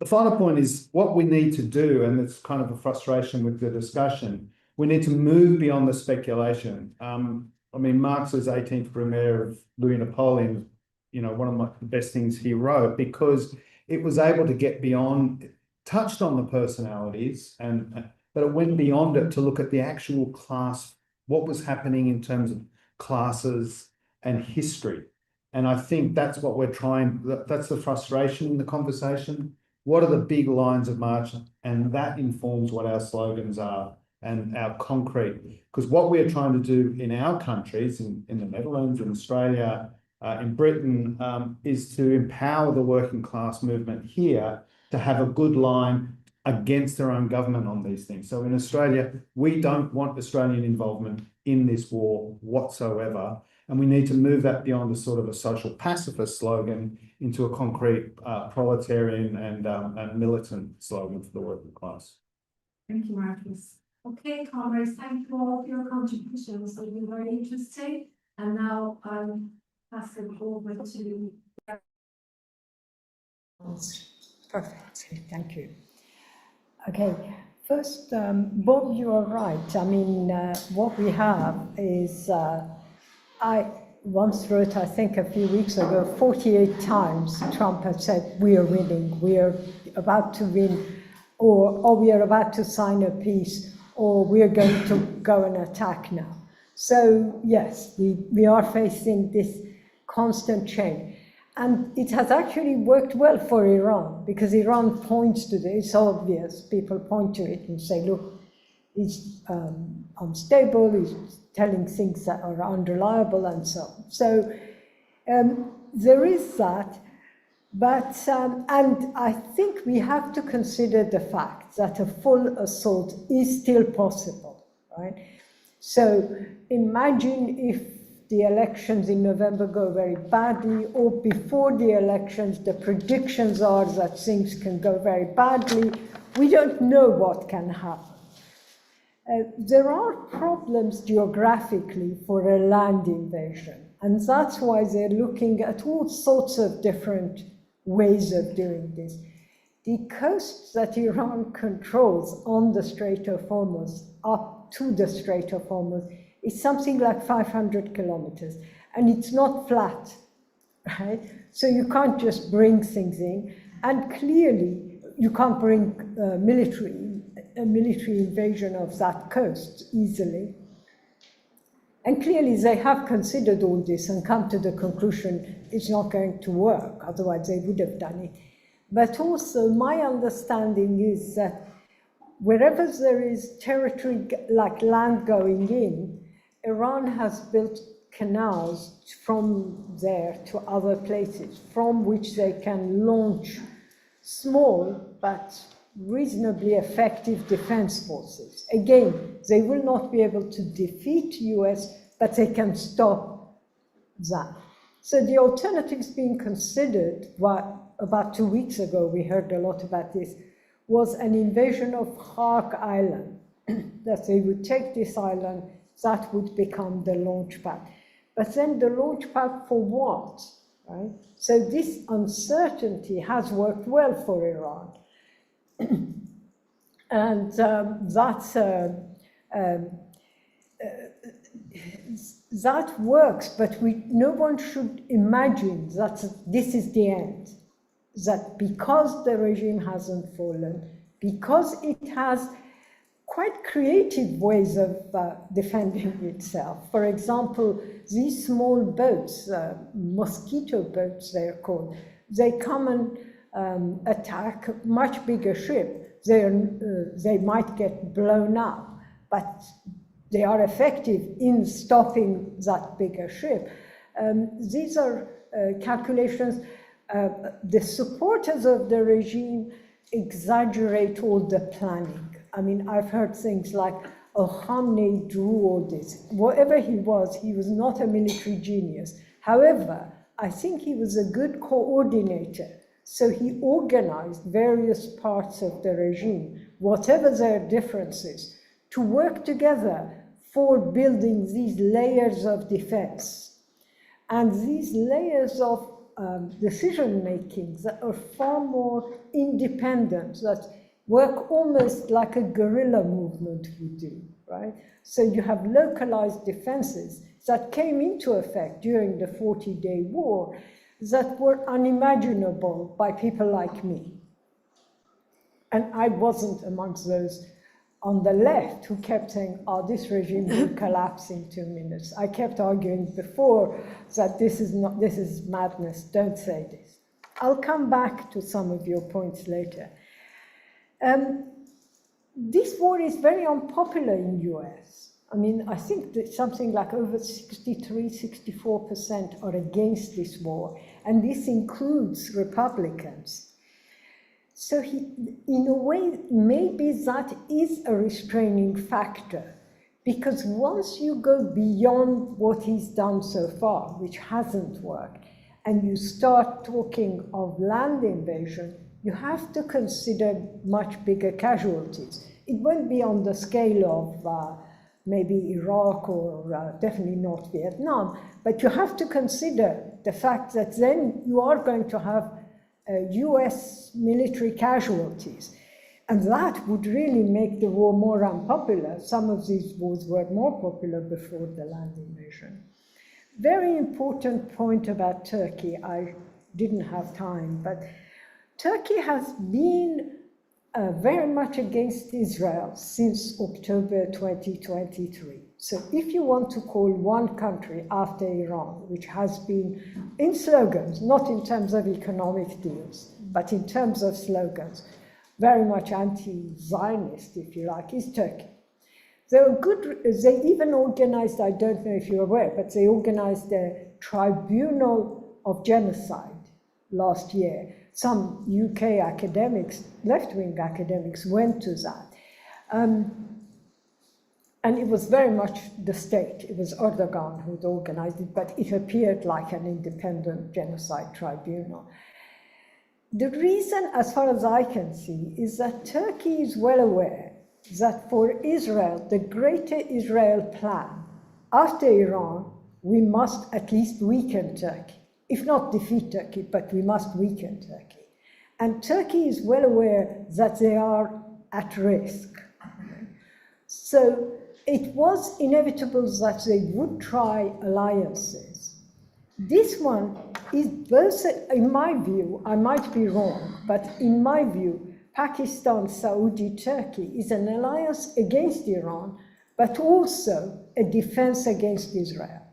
The final point is what we need to do, and it's kind of a frustration with the discussion, we need to move beyond the speculation. I mean, Marx's 18th Brumaire of Louis Napoleon, you know, one of the best things he wrote, because it was able to get beyond, touched on the personalities, but it went beyond it to look at the actual class, what was happening in terms of classes and history. And I think that's what we're trying, that's the frustration in the conversation. What are the big lines of march? And that informs what our slogans are and our concrete. Because what we're trying to do in our countries, in the Netherlands, in Australia, in Britain, is to empower the working class movement here to have a good line against their own government on these things. So in Australia, we don't want Australian involvement in this war whatsoever. And we need to move that beyond a sort of a social pacifist slogan into a concrete proletarian and militant slogan for the working class. Thank you, Marcus. Okay, comrades, thank you all for your contributions. They've been very interesting. And now I'll pass it over to. Perfect. Thank you. Okay. First, Bob, you are right. I mean, what we have is, I once wrote, I think a few weeks ago, 48 times Trump had said, we are winning, we are about to win, or we are about to sign a peace, or we are going to go and attack now. So yes, we are facing this constant change. And it has actually worked well for Iran, because Iran points to this, it's obvious, people point to it and say, look, he's unstable, he's telling things that are unreliable and so on. So there is that, but, and I think we have to consider the fact that a full assault is still possible, right? So imagine if the elections in November go very badly, or before the elections, the predictions are that things can go very badly. We don't know what can happen. There are problems geographically for a land invasion, and that's why they're looking at all sorts of different ways of doing this. The coast that Iran controls on the Strait of Hormuz, up to the Strait of Hormuz, is something like 500 kilometers, and it's not flat, right? So you can't just bring things in, and clearly you can't bring a military invasion of that coast easily. And clearly they have considered all this and come to the conclusion it's not going to work, otherwise they would have done it. But also my understanding is that wherever there is territory like land going in, Iran has built canals from there to other places from which they can launch small but reasonably effective defense forces. Again, they will not be able to defeat US, but they can stop that. So the alternatives being considered, about 2 weeks ago, we heard a lot about this, was an invasion of Hark Island, that they would take this island, that would become the launch pad. But then the launch pad for what, right? So this uncertainty has worked well for Iran. And that works, but no one should imagine that this is the end. That because the regime hasn't fallen, because it has quite creative ways of defending itself. For example, these small boats, mosquito boats they're called, they come and attack a much bigger ship. They might get blown up, but they are effective in stopping that bigger ship. These are calculations. The supporters of the regime exaggerate all the planning. I mean, I've heard things like, oh, Khamenei drew all this. Whatever he was not a military genius. However, I think he was a good coordinator. So he organized various parts of the regime, whatever their differences, to work together for building these layers of defense. And these layers of decision-making that are far more independent, that work almost like a guerrilla movement would do, right? So you have localized defenses that came into effect during the 40-day war that were unimaginable by people like me. And I wasn't amongst those on the left who kept saying, oh, this regime will collapse in 2 minutes. I kept arguing before that this is madness, don't say this. I'll come back to some of your points later. This war is very unpopular in the US. I mean, I think that something like over 63–64% are against this war, and this includes Republicans. So in a way, maybe that is a restraining factor, because once you go beyond what he's done so far, which hasn't worked, and you start talking of land invasion, you have to consider much bigger casualties. It won't be on the scale of maybe Iraq or definitely not Vietnam, but you have to consider the fact that then you are going to have US military casualties. And that would really make the war more unpopular. Some of these wars were more popular before the land invasion. Very important point about Turkey. I didn't have time, but Turkey has been very much against Israel since October 2023. So if you want to call one country after Iran, which has been in slogans, not in terms of economic deals, but in terms of slogans, very much anti-Zionist, if you like, is Turkey. They even organized, I don't know if you're aware, but they organized a tribunal of genocide last year. Some UK academics, left-wing academics, went to that. And it was very much the state. It was Erdogan who'd organized it, but it appeared like an independent genocide tribunal. The reason, as far as I can see, is that Turkey is well aware that for Israel, the Greater Israel plan, after Iran, we must at least weaken Turkey. If not defeat Turkey, but we must weaken Turkey. And Turkey is well aware that they are at risk. So it was inevitable that they would try alliances. This one is both, in my view, I might be wrong, but in my view, Pakistan, Saudi, Turkey is an alliance against Iran, but also a defense against Israel.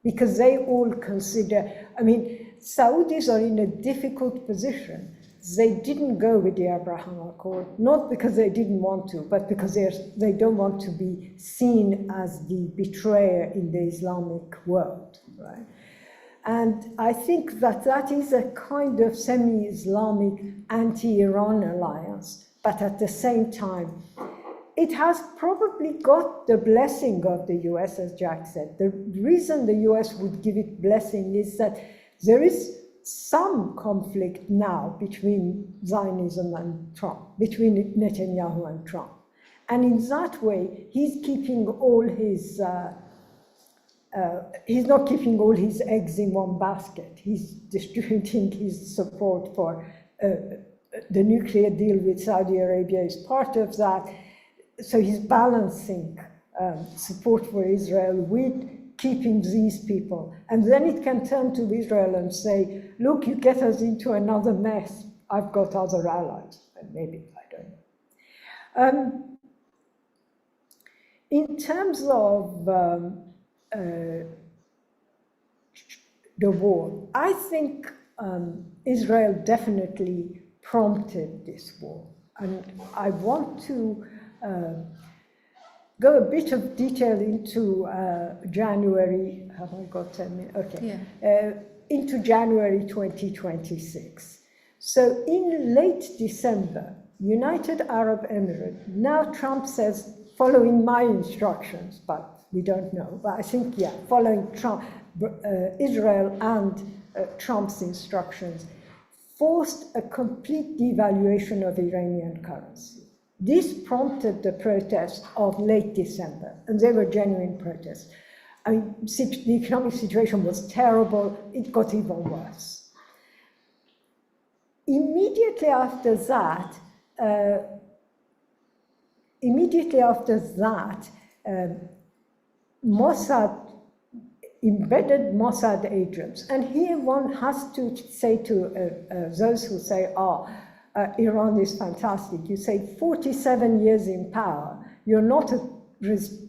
Because they all consider, I mean, Saudis are in a difficult position. They didn't go with the Abraham Accord, not because they didn't want to, but because they don't want to be seen as the betrayer in the Islamic world, right? And I think that that is a kind of semi-Islamic anti-Iran alliance, but at the same time, it has probably got the blessing of the US, as Jack said. The reason the US would give it blessing is that there is some conflict now between Zionism and Trump, between Netanyahu and Trump. And in that way, he's keeping all his, he's not keeping all his eggs in one basket. He's distributing his support for the nuclear deal with Saudi Arabia is part of that. So he's balancing support for Israel with keeping these people. And then it can turn to Israel and say, look, you get us into another mess. I've got other allies. And maybe, I don't know. In terms of the war, I think Israel definitely prompted this war. And I want to go a bit of detail into January, have I got 10 minutes? Okay. Yeah. Into January 2026. So in late December, United Arab Emirates, now Trump says, following my instructions, but we don't know, but I think, yeah, following Trump, Israel and Trump's instructions, forced a complete devaluation of Iranian currency. This prompted the protests of late December, and they were genuine protests. I mean, the economic situation was terrible, it got even worse. Immediately after that, Mossad, embedded Mossad agents, and here one has to say to those who say, Iran is fantastic, you say 47 years in power, you're not a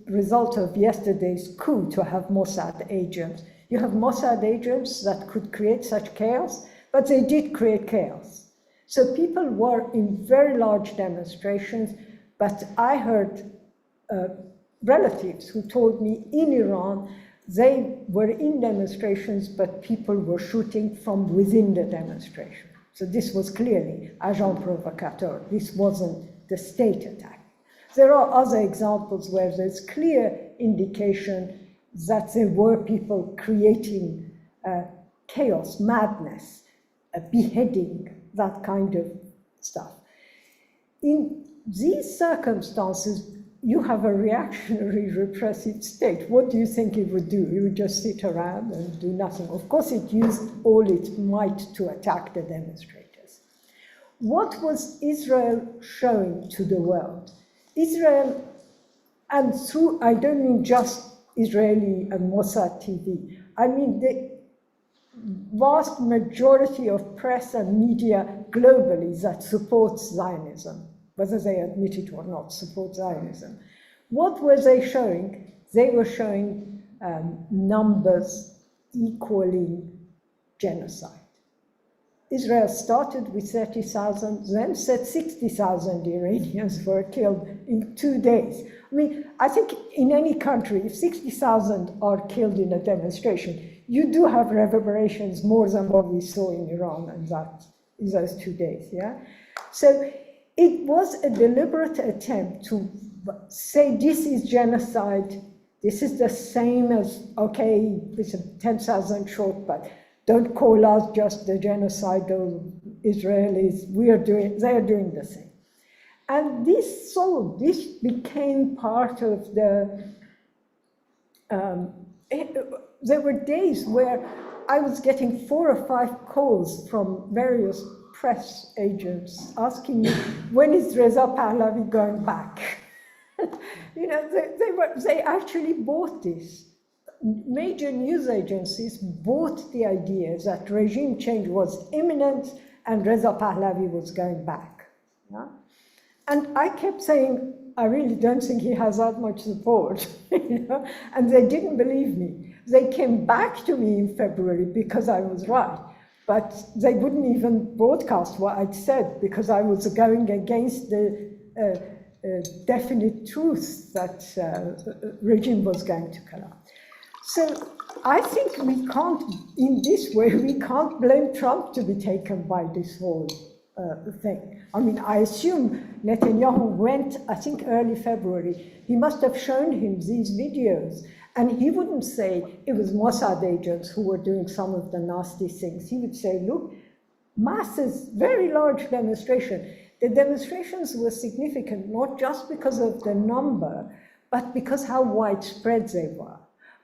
result of yesterday's coup to have Mossad agents. You have Mossad agents that could create such chaos, but they did create chaos. So people were in very large demonstrations, but I heard relatives who told me in Iran, they were in demonstrations, but people were shooting from within the demonstration. So this was clearly agent provocateur. This wasn't the state attack. There are other examples where there's clear indication that there were people creating chaos, madness, beheading, that kind of stuff. In these circumstances, you have a reactionary repressive state. What do you think it would do? It would just sit around and do nothing. Of course, it used all its might to attack the demonstrators. What was Israel showing to the world? Israel, and through, I don't mean just Israeli and Mossad TV, I mean the vast majority of press and media globally that supports Zionism, whether they admit it or not, support Zionism. What were they showing? They were showing numbers equaling genocide. Israel started with 30,000, then said 60,000 Iranians were killed in 2 days. I mean, I think in any country, if 60,000 are killed in a demonstration, you do have reverberations more than what we saw in Iran and that in those 2 days, yeah? So it was a deliberate attempt to say this is genocide, this is the same as, okay, it's a 10,000 short, but don't call us just the genocidal Israelis, they are doing the same. And this became part of the, there were days where I was getting 4 or 5 calls from various press agents asking me, when is Reza Pahlavi going back? You know, they actually bought this. Major news agencies bought the idea that regime change was imminent and Reza Pahlavi was going back. Yeah? And I kept saying, I really don't think he has that much support, you know? And they didn't believe me. They came back to me in February because I was right, but they wouldn't even broadcast what I'd said because I was going against the definite truth that regime was going to collapse. So I think we can't, in this way, we can't blame Trump to be taken by this whole thing. I mean, I assume Netanyahu went, I think early February, he must have shown him these videos, and he wouldn't say it was Mossad agents who were doing some of the nasty things. He would say, look, masses, very large demonstration. The demonstrations were significant, not just because of the number, but because how widespread they were.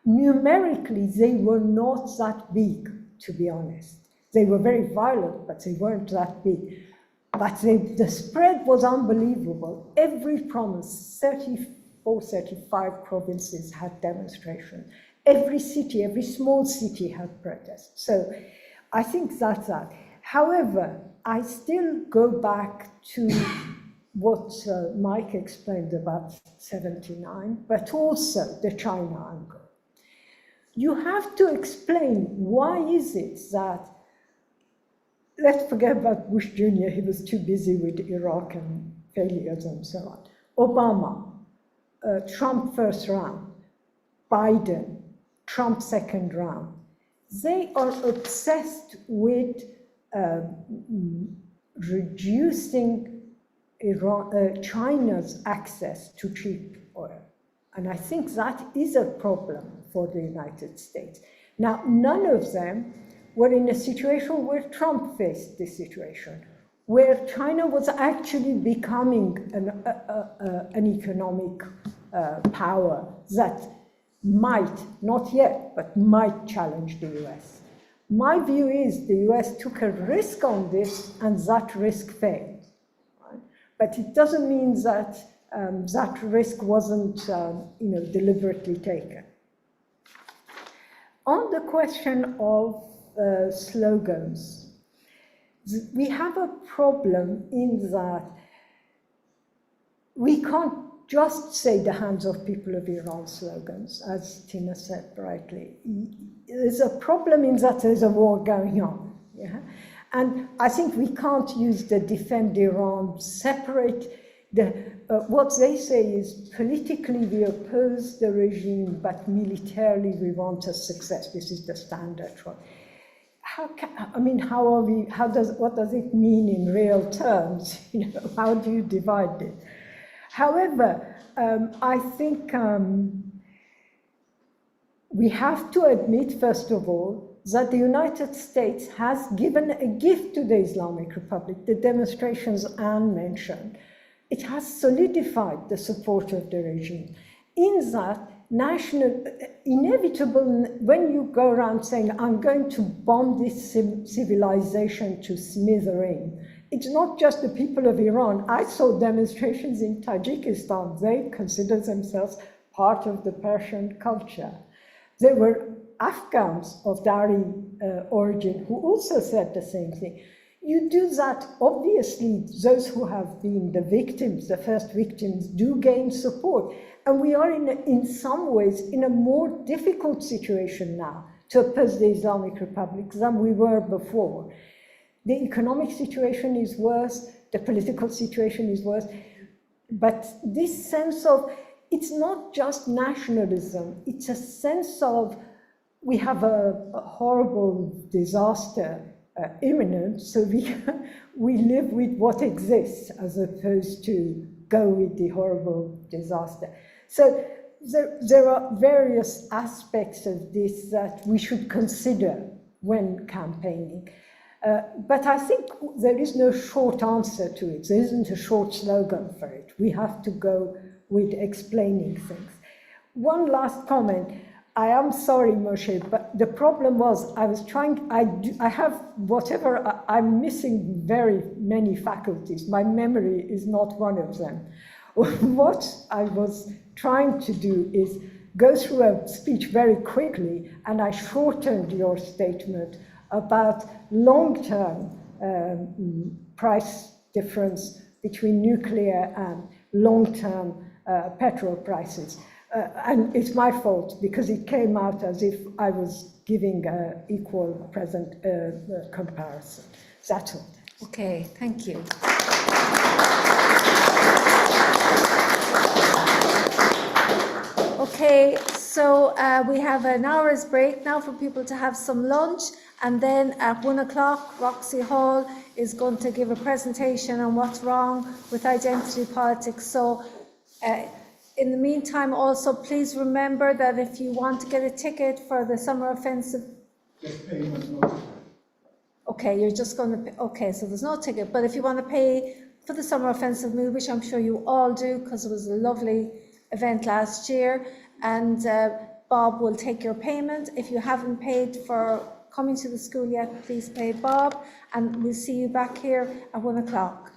Numerically, they were not that big, to be honest. They were very violent, but they weren't that big. But the spread was unbelievable. Every province, 34, 35 provinces had demonstrations. Every city, every small city had protests. So I think that's that. However, I still go back to what Mike explained about 79, but also the China angle. You have to explain why is it that, let's forget about Bush Jr., he was too busy with Iraq and failures and so on. Obama, Trump first round, Biden, Trump second round, they are obsessed with reducing China's access to cheap oil. And I think that is a problem for the United States. Now, none of them were in a situation where Trump faced this situation, where China was actually becoming an economic power that might, not yet, but might challenge the US. My view is the US took a risk on this and that risk failed. Right? But it doesn't mean that that risk wasn't deliberately taken. On the question of slogans, we have a problem in that we can't just say the hands of people of Iran slogans, as Tina said rightly. There's a problem in that there's a war going on. Yeah? And I think we can't use the defend Iran, separate what they say is politically we oppose the regime, but militarily we want a success. This is the standard one. What does it mean in real terms? How do you divide it? However, I think we have to admit, first of all, that the United States has given a gift to the Islamic Republic. The demonstrations Anne mentioned, it has solidified the support of the regime. In that, inevitable, when you go around saying, I'm going to bomb this civilization to smithereen, it's not just the people of Iran. I saw demonstrations in Tajikistan. They consider themselves part of the Persian culture. There were Afghans of Dari origin who also said the same thing. You do that, obviously, those who have been the victims, the first victims, do gain support. And we are in some ways in a more difficult situation now to oppose the Islamic Republic than we were before. The economic situation is worse, the political situation is worse, but this sense of, it's not just nationalism, it's a sense of, we have a horrible disaster imminent, so we live with what exists as opposed to go with the horrible disaster. So there are various aspects of this that we should consider when campaigning. But I think there is no short answer to it. There isn't a short slogan for it. We have to go with explaining things. One last comment. I am sorry, Moshe, but the problem was I have whatever, I'm missing very many faculties. My memory is not one of them. What I was trying to do is go through a speech very quickly, and I shortened your statement about long-term price difference between nuclear and long-term petrol prices. And it's my fault because it came out as if I was giving an equal present comparison. That's all. Okay, thank you. Okay, so we have an hour's break now for people to have some lunch, and then at 1 o'clock, Roxy Hall is going to give a presentation on what's wrong with identity politics. So in the meantime, also, please remember that if you want to get a ticket for the summer offensive... Okay, you're just going to pay, okay, so there's no ticket, but if you want to pay for the summer offensive move, which I'm sure you all do, because it was a lovely event last year, and Bob will take your payment. If you haven't paid for coming to the school yet, please pay Bob, and we'll see you back here at 1 o'clock.